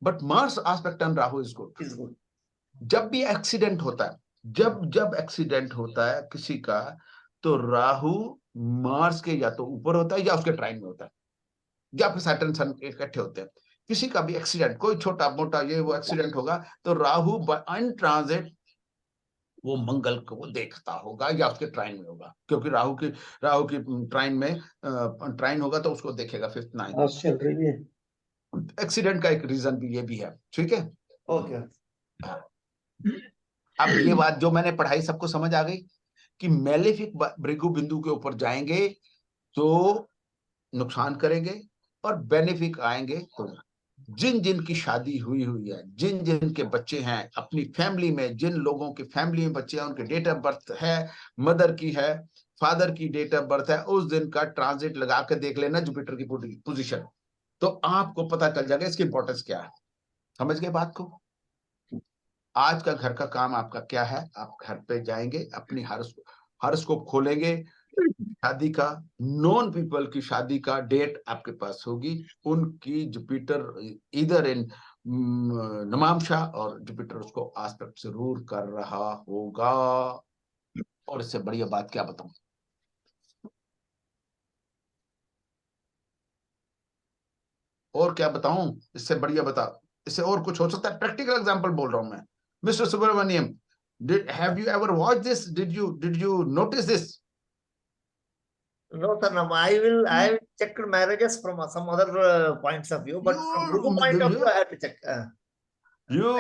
but Mars aspect on Rahu is good. Is good. जब भी एक्सीडेंट होता है, जब एक्सीडेंट होता है किसी का, तो राहु मार्स के या तो ऊपर होता है या उसके ट्राइन में होता है, या फिर सैटर्न सन इकट्ठे होते हैं। किसी का भी एक्सीडेंट, कोई छोटा मोटा ये वो एक्सीडेंट होगा, तो राहु अन ट्रांजिट वो मंगल को वो देखता होगा या उसके ट्राइन में होगा, क्योंकि राहु की ट्राइन में ट्राइन होगा तो उसको देखेगा फिफ्थ नाइन। चल रही है। एक्सीडेंट का एक रीजन भी ये भी है, ठीक है। ओके। अब ये बात जो मैंने पढ़ाई सबको समझ आ गई कि मेलेफिक भृगु बिंदु के ऊपर जाएंगे तो नुकसान करेंगे, और बेनिफिक आएंगे तो जिन जिन की शादी हुई है, जिन जिन के बच्चे हैं अपनी फैमिली में, जिन लोगों की फैमिली में बच्चे हैं, उनके डेट ऑफ बर्थ है, मदर की है, फादर की डेट ऑफ बर्थ है, उस दिन का ट्रांजिट लगा के देख लेना जुपिटर की पोजीशन, तो आपको पता चल जाएगा इसकी इंपॉर्टेंस क्या है। समझ गए बात को? आज का घर का काम आपका क्या है? आप घर पे जाएंगे, अपनी हॉरोस्कोप खोलेंगे, शादी का, नॉन पीपल की शादी का डेट आपके पास होगी, उनकी जुपिटर इधर इन नमांशा, और जुपिटर उसको एस्पेक्ट जरूर कर रहा होगा। और इससे बढ़िया बात क्या बताऊं? और क्या बताऊं इससे बढ़िया? बता, इससे और कुछ हो सकता है? प्रैक्टिकल एग्जांपल बोल रहा हूं मैं। Mister Subramaniam, have you ever watched this? Did you notice this? No, sir. No, I will check marriages from some other points of view, but from Bhrigu point of view, I have to check. You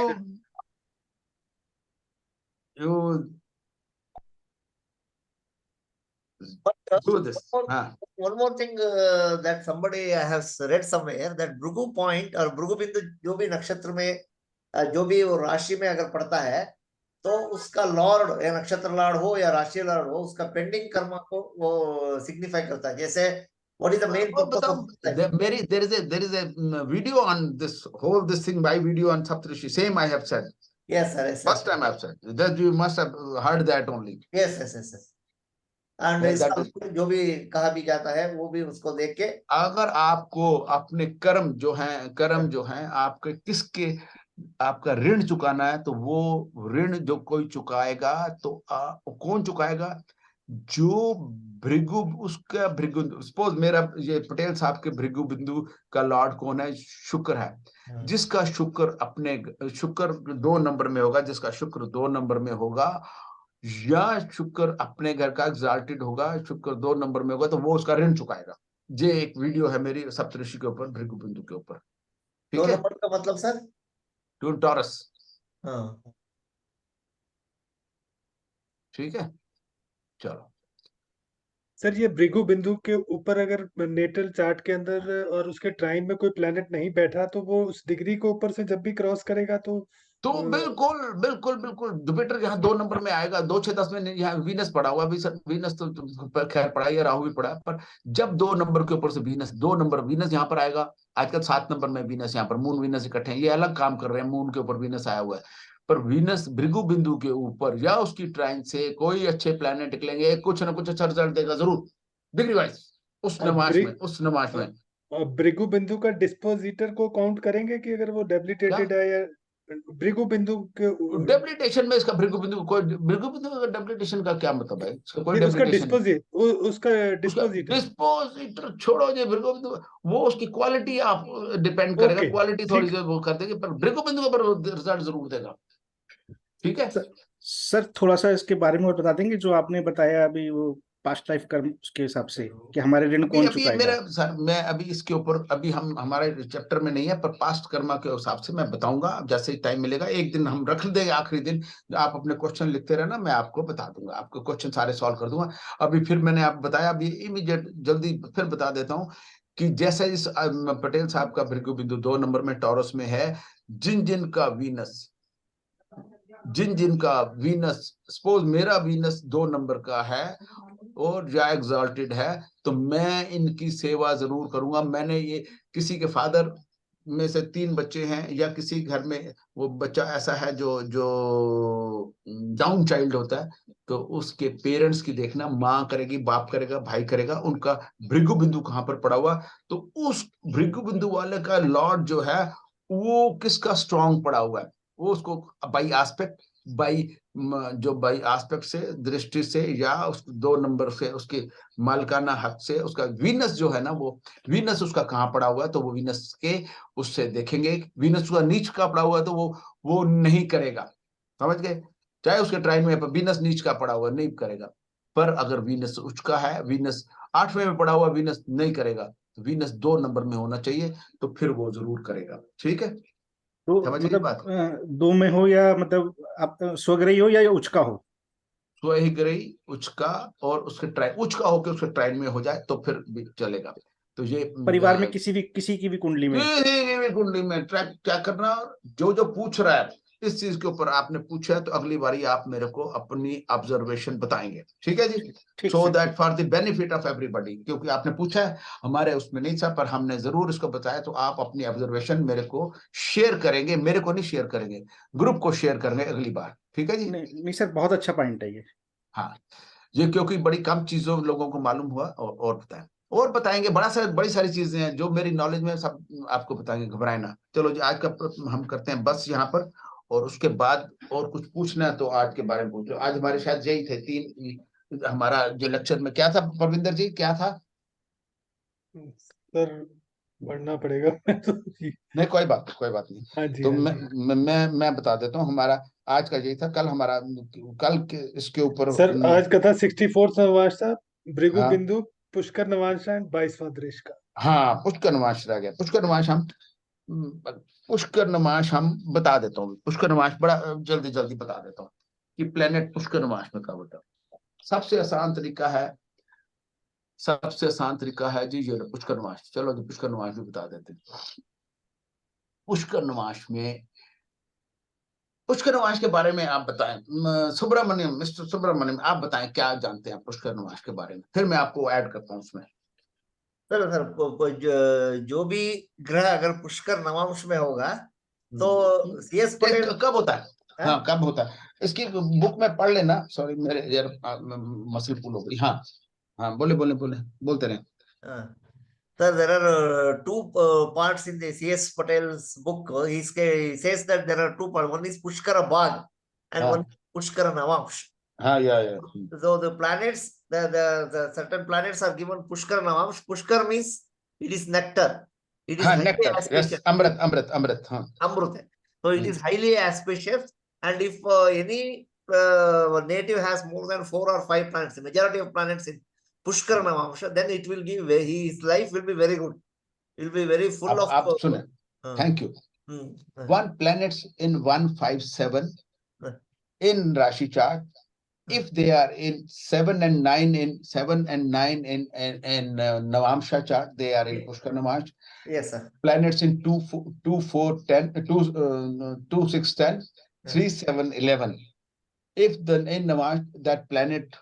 But do this. one more thing that somebody has read somewhere, that Bhrigu point or Bhrigu बिंदु जो भी नक्षत्र में जो भी वो राशि में अगर पड़ता है, तो उसका लॉर्ड या नक्षत्र लॉर्ड हो या राशि लॉर्ड हो, उसका पेंडिंग कर्म को वो सिग्निफाई करता है। जैसे what is the main purpose of that? There is a video on this thing by video on Saptarishi. Same I have said. Yes, sir. Yes, First time I have said that, you must have heard that only. Yes. And जो भी कहा भी जाता है वो भी उसको देख के, अगर आपको अपने कर्म जो हैं आपके किसके आपका ऋण चुकाना है, तो वो ऋण जो कोई चुकाएगा, तो कौन चुकाएगा? जो भृगु, उसका भृगु, सपोज मेरा ये पटेल साहब के भृगु बिंदु का लॉर्ड कौन है? शुक्र है। जिसका शुक्र 2 नंबर में होगा, जिसका शुक्र 2 नंबर में होगा, या शुक्र अपने घर का एग्जाल्टेड होगा, शुक्र 2 नंबर में होगा, तो वो उसका ऋण चुकाएगा। ये एक वीडियो है मेरी सप्तऋषि के ऊपर, भृगु बिंदु के ऊपर। 2 नंबर का मतलब सर? टॉरस। हाँ, ठीक है, चलो। सर ये भृगु बिंदु के ऊपर अगर नेटल चार्ट के अंदर और उसके ट्राइन में कोई प्लेनेट नहीं बैठा, तो वो उस डिग्री को ऊपर से जब भी क्रॉस करेगा तो बिल्कुल जुपिटर यहाँ 2 नंबर में आएगा। 2, 6, 10 में यहाँ वीनस पड़ा हुआ, वीनस तो खैर पड़ा है, राहु भी पड़ा है, पर जब 2 नंबर के ऊपर से वीनस 2 नंबर वीनस यहाँ पर आएगा। आजकल 7 नंबर में वीनस, यहाँ पर मून वीनस इकट्ठे हैं, ये अलग काम कर रहे हैं, मून के ऊपर वीनस आया हुआ है, पर वीनस भृगु बिंदु के ऊपर या उसकी ट्राइन से कोई अच्छे प्लैनेट निकलेंगे, कुछ ना कुछ अच्छा रिजल्ट देगा जरूर, डिग्री वाइज, उस नमाज में। भृगु बिंदु का डिस्पोजिटर को काउंट करेंगे कि अगर वो डेबिलिटेटेड है, या भृगु बिंदु के डेबिलिटेशन में इसका भृगु बिंदु का डेबिलिटेशन का क्या मतलब है? इसका कोई उसका डेबिलिटेशन, उसका डिस्पोजिटर छोड़ो, जो भृगु बिंदु वो उसकी क्वालिटी आप डिपेंड करेगा, क्वालिटी थोड़ी सी वो कर देगी, पर भृगु बिंदु के ऊपर रिजल्ट जरूर देगा। ठीक है सर, थोड़ा सा इसके बारे में बता देंगे जो आपने बताया अभी, वो पास्ट लाइफ कर्म के हिसाब से कि हमारे ऋण कौन चुकाएगा? सर मैं अभी इसके ऊपर, अभी हम हमारे चैप्टर में नहीं है, पर पास्ट कर्मा के हिसाब से मैं बताऊंगा, जैसे ही टाइम मिलेगा। एक दिन हम रख देंगे, आखिरी दिन आप अपने क्वेश्चन लिखते रहना, मैं आपको बता दूंगा, आपके क्वेश्चन सारे सॉल्व कर दूंगा। अभी फिर मैंने आप बताया, अभी इमीडिएट जल्दी फिर बता देता हूँ कि जैसे इस पटेल साहब का भृगु बिंदु 2 नंबर में टॉरस में है, जिन जिन का वीनस जिन जिनका वीनस, सपोज मेरा वीनस 2 नंबर का है और या एग्जॉल्टेड है, तो मैं इनकी सेवा जरूर करूंगा। मैंने ये किसी के फादर में से 3 बच्चे हैं, या किसी घर में वो बच्चा ऐसा है जो डाउन चाइल्ड होता है, तो उसके पेरेंट्स की देखना, माँ करेगी, बाप करेगा, भाई करेगा, उनका भृगु बिंदु कहाँ पर पड़ा हुआ, तो उस भृगु बिंदु वाले का लॉर्ड जो है वो किसका स्ट्रांग पड़ा हुआ है, वो उसको बाई एस्पेक्ट, बाई एस्पेक्ट से, दृष्टि से, या उस 2 नंबर से, उसके मालिकाना हक से, उसका वीनस जो है ना, वो वीनस उसका कहाँ पड़ा हुआ है, तो वो वीनस के उससे देखेंगे। वीनस का नीच का पड़ा हुआ है तो वो नहीं करेगा, समझ गए। चाहे उसके ट्राइन में वीनस नीच का पड़ा हुआ नहीं करेगा, पर अगर वीनस उच्च का है, वीनस 8वें में पड़ा हुआ, वीनस नहीं करेगा, तो वीनस 2 नंबर में होना चाहिए, तो फिर वो जरूर करेगा। ठीक है, तो समझ गई मतलब बात? 2 में हो या मतलब आप स्वग्रही हो या उच्च का हो, स्वहिग्रही उच्च का, और उसके ट्राइन उच्च का होकर उसके ट्राइन में हो जाए तो फिर भी चलेगा। तो ये परिवार में किसी की भी कुंडली में कुंडली में ट्रैक क्या करना, जो जो पूछ रहा है इस चीज के ऊपर आपने पूछा है, तो अगली बारी आप मेरे को अपनी ऑब्जर्वेशन बताएंगे, ठीक है जी, so that for the benefit of everybody, क्योंकि आपने पूछा है, हमारे उसमें नहीं था, पर हमने जरूर इसको बताया, तो आप अपनी ऑब्जर्वेशन मेरे को शेयर करेंगे, मेरे को नहीं शेयर करेंगे, ग्रुप को शेयर करेंगे अगली बार, ठीक है जी। नहीं सर, बहुत अच्छा पॉइंट है ये। हाँ, ये क्योंकि बड़ी कम चीजों लोगों को मालूम हुआ, और बताएं, और बताएंगे, बड़ी सारी चीजें हैं जो मेरी नॉलेज में, सब आपको बताएंगे, घबराए ना। चलो जी, आज का हम करते हैं बस यहाँ पर, और उसके बाद और कुछ पूछना है तो आज के बारे में पूछो। आज हमारे शायद यही थे 3, हमारा जो लेक्चर में क्या था परविंदर जी, क्या था? सर पढ़ना पड़ेगा तो नहीं, कोई बात नहीं। हाँ जी, तो हाँ जी। मैं बता देता हूँ, हमारा आज का यही था। इसके ऊपर सर आज का था 64th नवांश था, भृगु हाँ बिंदु, पुष्कर नवांश एंड 22वां दृश का। हाँ, पुष्कर नवांश रह गया। पुष्कर नवांश हम बता देता हूँ, पुष्कर नवांश बड़ा जल्दी जल्दी बता देता हूँ कि प्लेनेट पुष्कर नवांश में कब होता है। सबसे आसान तरीका है जी ये पुष्कर नवांश। चलो जी, पुष्कर नवांश भी बता देते हैं। पुष्कर नवांश के बारे में आप बताएं, मिस्टर सुब्रमण्यम, आप बताएं क्या जानते हैं पुष्कर नवांश के बारे में, फिर मैं आपको ऐड करता हूँ उसमें। सर जो भी ग्रह अगर पुष्कर नवांश में होगा तो सीएस पटेल कब होता है? हाँ, कब होता है, इसकी बुक में पढ़ लेना। सॉरी, मेरे यार मसल पुल हो गई। हाँ हाँ, बोलते रहे। Sir, there are 2 parts in the C.S. Patel's book. He says that there are 2 parts. One is Pushkara Bhag and one is Pushkara Navamsh. Yeah. So the planets, the certain planets are given Pushkara Navamsh. Pushkar means it is nectar. It is nectar. Yes, Amrit. Amrit. So it is highly auspicious. And if any native has more than 4 or 5 planets, the majority of planets in Pushkar Navamsha, then it will give his life will be very good. It will be very full of. आप सुने, thank you. 1 planets in 157 in Rashi chart, if they are in 7 and 9 in Navamsha chart, they are in Pushkar Navash. Yes, sir. Planets in 2, 4, 10, 2, 6, 10, 3, 7, 11. If in Navash that planet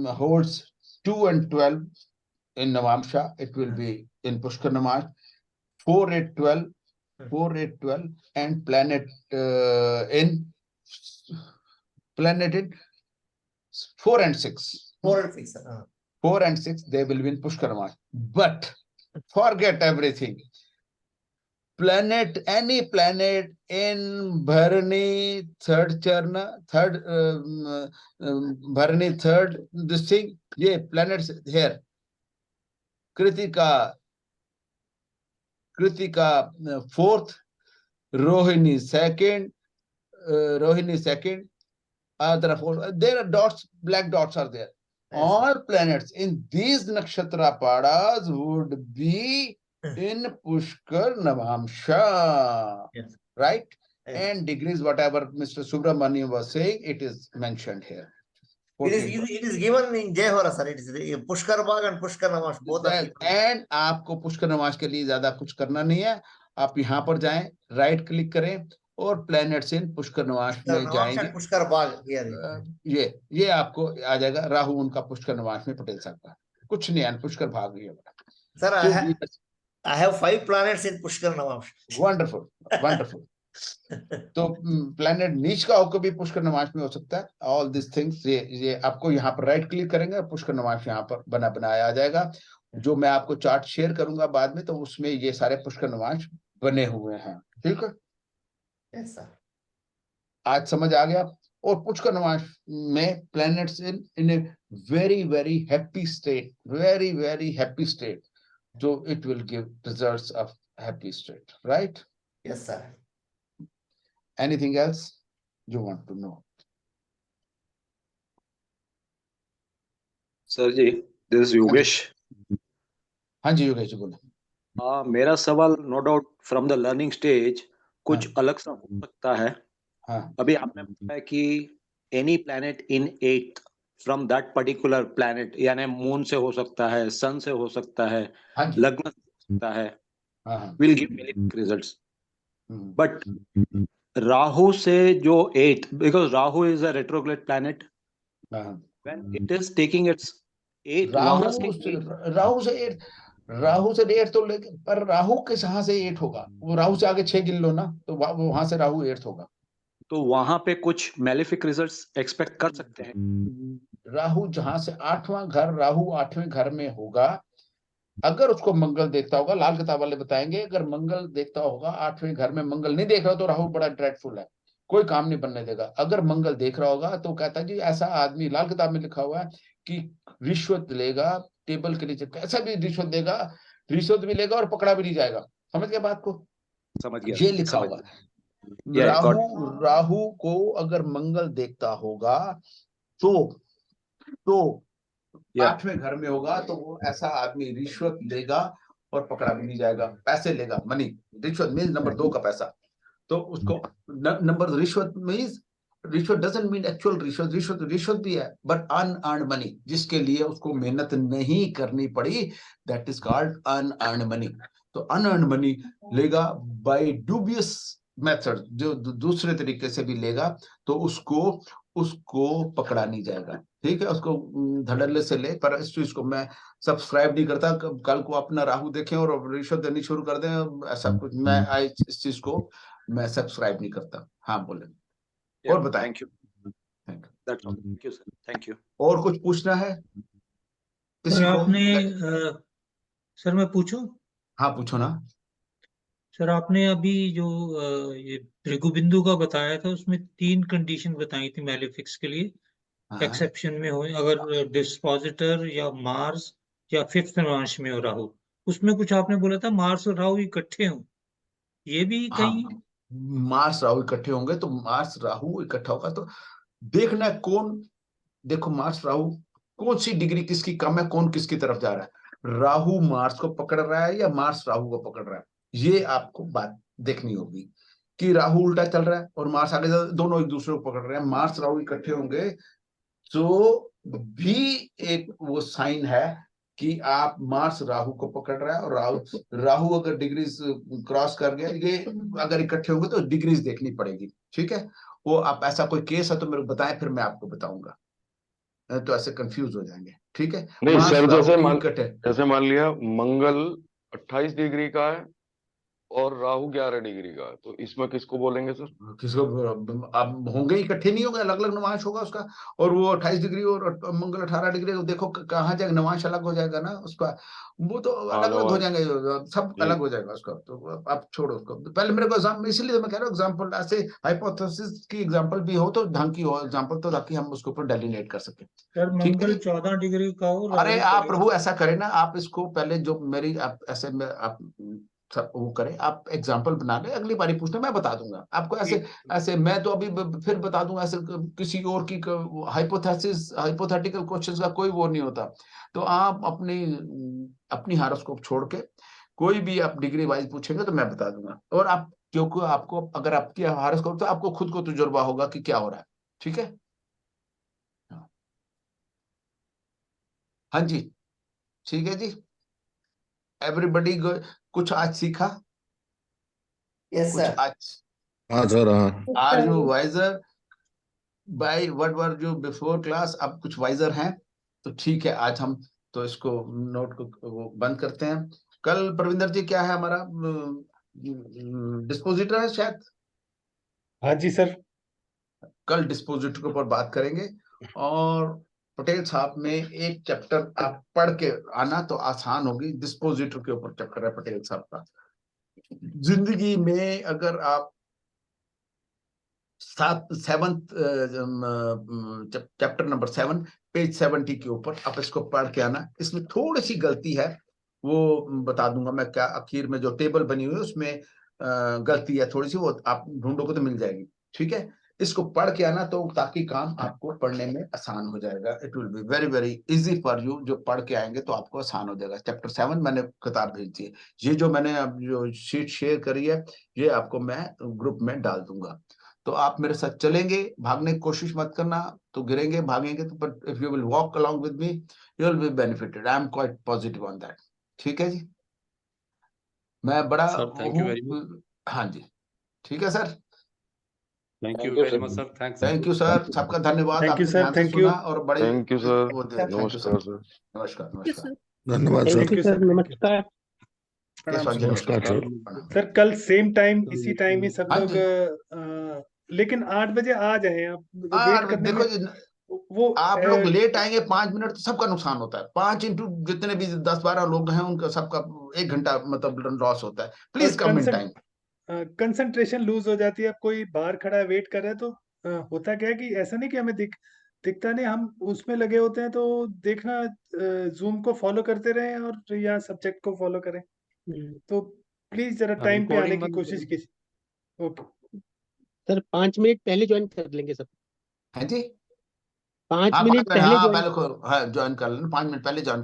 holds 2 and 12 in Navamsha, it will be in Pushkar Navash. 4, 8, 12, and planet in 4 and 6. 4 and 6, they will be in Pushkar Navash. But forget everything. Any planet in Bharani Bharani third, this thing, yeah, planets here. Kritika 4th, Rohini 2nd, Adra 4th. There are dots, black dots are there. Yes. All planets in these nakshatra padas would be in Pushkar Navamsha. Yes. Right? Yes. And degrees, whatever Mr. Subramaniam was saying, it is mentioned here. It is given in Jehora, sir. It is Pushkar Bhag and Pushkar Navash. Both are given. And आपको पुष्कर नवाश के लिए ज्यादा कुछ करना नहीं है। आप यहाँ पर जाएं, राइट क्लिक करें और प्लैनेट्स इन पुष्कर नवांश में जाएंगे। पुष्कर भाग ये आपको आ जाएगा, राहु उनका पुष्कर नवांश में पटेल साहब का, कुछ नहीं है, पुष्कर भाग गया sir. I have 5 planets in Pushkar Navamsa. Wonderful wonderful. तो प्लैनेट नीच का होकर भी पुष्कर नवांश में हो सकता है। ऑल दिस थिंग्स ये आपको यहाँ पर राइट क्लिक करेंगे, पुष्कर नवांश यहाँ पर बनाया आ जाएगा। जो मैं आपको चार्ट शेयर करूंगा बाद में, तो उसमें ये सारे पुष्कर नवांश बने हुए हैं। ठीक है, यस सर, आज समझ आ गया। और पुष्कर नवांश में planets in a very very happy state, very very happy state, so it will give results of happy state, right? Yes, sir. Anything else you want to know? Sir ji, this is Yogesh. हाँ जी योगेश जी बोलो। मेरा सवाल no doubt from the learning stage कुछ अलग सा हो सकता है। अभी आपने बताया कि any planet in 8th from that particular planet, यानी मून से हो सकता है, सन से हो सकता है, लग्न से हो सकता है, will give malefic results. But Rahu से जो 8th, because Rahu is a retrograde planet, when it is taking it's 8, Rahu से 8 तो लेके, पर राहु के जहां से 8 होगा, वो राहु से आगे 6 गिन लो ना, तो वहां से राहु 8 होगा, तो वहां पे कुछ मेलिफिक रिजल्ट्स एक्सपेक्ट कर सकते हैं। राहु जहां से 8वां घर, राहु 8वें घर में होगा, अगर उसको मंगल देखता होगा, लाल किताब वाले बताएंगे, अगर मंगल देखता होगा 8वें घर में, मंगल नहीं देख रहा तो राहु बड़ा ड्रेडफुल है, कोई काम नहीं बनने देगा। अगर मंगल देख रहा होगा तो कहता है जी ऐसा आदमी, लाल किताब में लिखा हुआ है कि रिश्वत लेगा, टेबल के नीचे कैसा भी रिश्वत देगा, रिश्वत भी लेगा और पकड़ा भी नहीं जाएगा। समझ गया बात को? समझ गया, ये लिखा होगा। राहु को अगर मंगल देखता होगा तो 8वें घर में होगा, तो वो ऐसा आदमी रिश्वत लेगा और पकड़ा भी नहीं जाएगा, पैसे लेगा, मनी, रिश्वत मीन्स नंबर 2 का पैसा। तो उसको नंबर रिश्वत मीन्स, रिश्वत डजंट मीन एक्चुअल रिश्वत, रिश्वत भी है बट अनअर्न्ड मनी, जिसके लिए उसको मेहनत नहीं करनी पड़ी, that is called unearned money. तो अनअर्न्ड मनी लेगा बाय डूबियस मेथड, जो दूसरे तरीके से भी लेगा, तो उसको पकड़ा नहीं जाएगा। ठीक है, उसको धड़ल्ले से ले। पर इस चीज को मैं सब्सक्राइब नहीं करता, कल को अपना राहु देखें और रिश्वत देनी शुरू कर दें, ऐसा कुछ मैं इस चीज को मैं सब्सक्राइब नहीं करता। हाँ बोले, और बताएं। Thank you, thank you sir, thank you. और कुछ पूछना है सर आपने सर मैं पूछूं? हाँ पूछो ना सर। आपने अभी जो ये भृगु बिंदु का बताया था, उसमें 3 कंडीशन बताई थी मेलिफिक्स के लिए। एक्सेप्शन में हो, अगर डिस्पोजिटर या मार्स या 5th नवांश में हो राहु, उसमें कुछ आपने बोला था मार्स और राहु इकट्ठे हों, ये भी कहीं? मार्स राहु इकट्ठे होंगे, तो मार्स राहु इकट्ठा होगा तो देखना कौन, देखो मार्स राहु कौन सी डिग्री किसकी कम है, कौन किसकी तरफ जा रहा है, राहु मार्स को पकड़ रहा है या मार्स राहु को पकड़ रहा है, ये आपको बात देखनी होगी कि राहु उल्टा चल रहा है और मार्स आगे, दोनों एक दूसरे को पकड़ रहे हैं, मार्स राहु इकट्ठे होंगे तो भी एक वो साइन है कि आप मार्स राहु को पकड़ रहा है, और राहु अगर डिग्रीज क्रॉस कर गया, ये अगर इकट्ठे होंगे तो डिग्रीज देखनी पड़ेगी। ठीक है, वो आप ऐसा कोई केस है तो मेरे को बताएं, फिर मैं आपको बताऊंगा, तो ऐसे कंफ्यूज हो जाएंगे। ठीक है, नहीं सर, जैसे मान लिया मंगल 28 डिग्री का है और राहु 11 डिग्री का, तो इसमें किसको बोलेंगे सर? किसको? अब होंगे इकट्ठे नहीं होंगे, अलग अलग नवांश होगा उसका, और वो 28 डिग्री और मंगल 18 डिग्री, तो देखो कहाँ जाएगा, नवांश अलग हो जाएगा ना उसका, वो तो अलग अलग हो जाएंगे, सब अलग हो जाएगा उसका। तो आप छोड़ो उसको, पहले मेरे को एग्जाम्पल, इसलिए मैं कह रहा हूँ एग्जाम्पल, ऐसे हाइपोथेसिस की एग्जाम्पल भी हो तो ढंग की हो एग्जाम्पल, तो ताकि हम उसके ऊपर डेलिनेट कर सके। मंगल 14 डिग्री का हो, अरे आप प्रभु ऐसा करें ना, आप इसको पहले जो मेरी आप ऐसे में आप वो करें, आप एग्जाम्पल बना ले, अगली बारी पूछना मैं बता दूंगा आपको, ऐसे मैं तो अभी फिर बता दूंगा, ऐसे किसी और की हाइपोथेटिकल क्वेश्चंस का कोई वो नहीं होता। तो आप अपनी हॉरोस्कोप छोड़ के कोई भी आप डिग्री वाइज पूछेंगे तो मैं बता दूंगा, और आप क्योंकि आपको अगर आपकी हॉरोस्कोप, तो आपको खुद को तजुर्बा होगा कि क्या हो रहा है। ठीक है, हाँ जी, ठीक है जी, एवरीबडी कुछ आज सीखा? यस सर, हाँ सर, हाँ। Are you wiser by what were you before class? अब कुछ वाइजर हैं तो ठीक है, आज हम तो इसको नोट को वो बंद करते हैं। कल प्रविंदर जी क्या है हमारा डिस्पोजिटर है शायद? हाँ जी सर। कल डिस्पोजिटर के ऊपर बात करेंगे। और पटेल साहब में एक चैप्टर आप पढ़ के आना तो आसान होगी। डिस्पोजिटर के ऊपर चैप्टर है पटेल साहब का। जिंदगी में अगर आप सेवंथ चैप्टर नंबर 7 पेज 70 के ऊपर आप इसको पढ़ के आना। इसमें थोड़ी सी गलती है, वो बता दूंगा मैं क्या। आखिर में जो टेबल बनी हुई है उसमें गलती है थोड़ी सी, वो आप ढूंढोगे तो मिल जाएगी। ठीक है, इसको पढ़ के आना तो ताकि काम आपको पढ़ने में आसान हो जाएगा। It will be very very easy for you. जो पढ़ के आएंगे तो आपको आसान हो जाएगा। चैप्टर 7 मैंने किताब भेज दी है। ये जो मैंने अब जो शीट शेयर करी है ये आपको मैं ग्रुप में डाल दूंगा। तो आप मेरे साथ चलेंगे, भागने की कोशिश मत करना, तो गिरेंगे भागेंगे तो। But if you will walk along with me you will be benefited. I am quite positive on that. ठीक है जी, मैं बड़ा थैंक यू वेरी मच। हाँ जी, ठीक है sir. Thank you very much sir. Thanks. Thank you sir, सबका धन्यवाद। Thank you आपने सर। ध्यान से थैंक यू। सुना और बड़े थैंक यू सर। वो दिया। Thank you sir. नमस्कार सर। नमस्कार नमस्कार। धन्यवाद सर। Thank you sir. नमस्कार। केशव जी नमस्कार नमस्कार। सर। प्रणाम। सर कल सेम टाइम इसी टाइम ही सब हाँ लोग जी। लेकिन 8 बजे आ जाए आप। हाँ वेट करने देखो में जी, वो आप लोग लेट आएंगे 5 मिनट तो सबका नुकसान होता है। 5 इंटू जितने भी 10-12 लोग हैं उनका सबका 1 घंटा मतलब लॉस होता है। Please come in time. Concentration loose हो जाती है। अब कोई बाहर खड़ा है वेट कर रहा है तो होता क्या है कि ऐसा नहीं कि हमें दिखता नहीं, हम उसमें लगे होते हैं। तो देखना जूम को फॉलो करते रहें और या सब्जेक्ट को फॉलो करें। तो प्लीज जरा टाइम पे आने की कोशिश कीजिए। ओके सर 5 मिनट पहले ज्वाइन कर लेंगे सब। है जी, 5 हाँ मिनट पहले हाँ ज्वाइन। पहले ज्वाइन कर लेना। 5 मिनट पहले ज्वाइन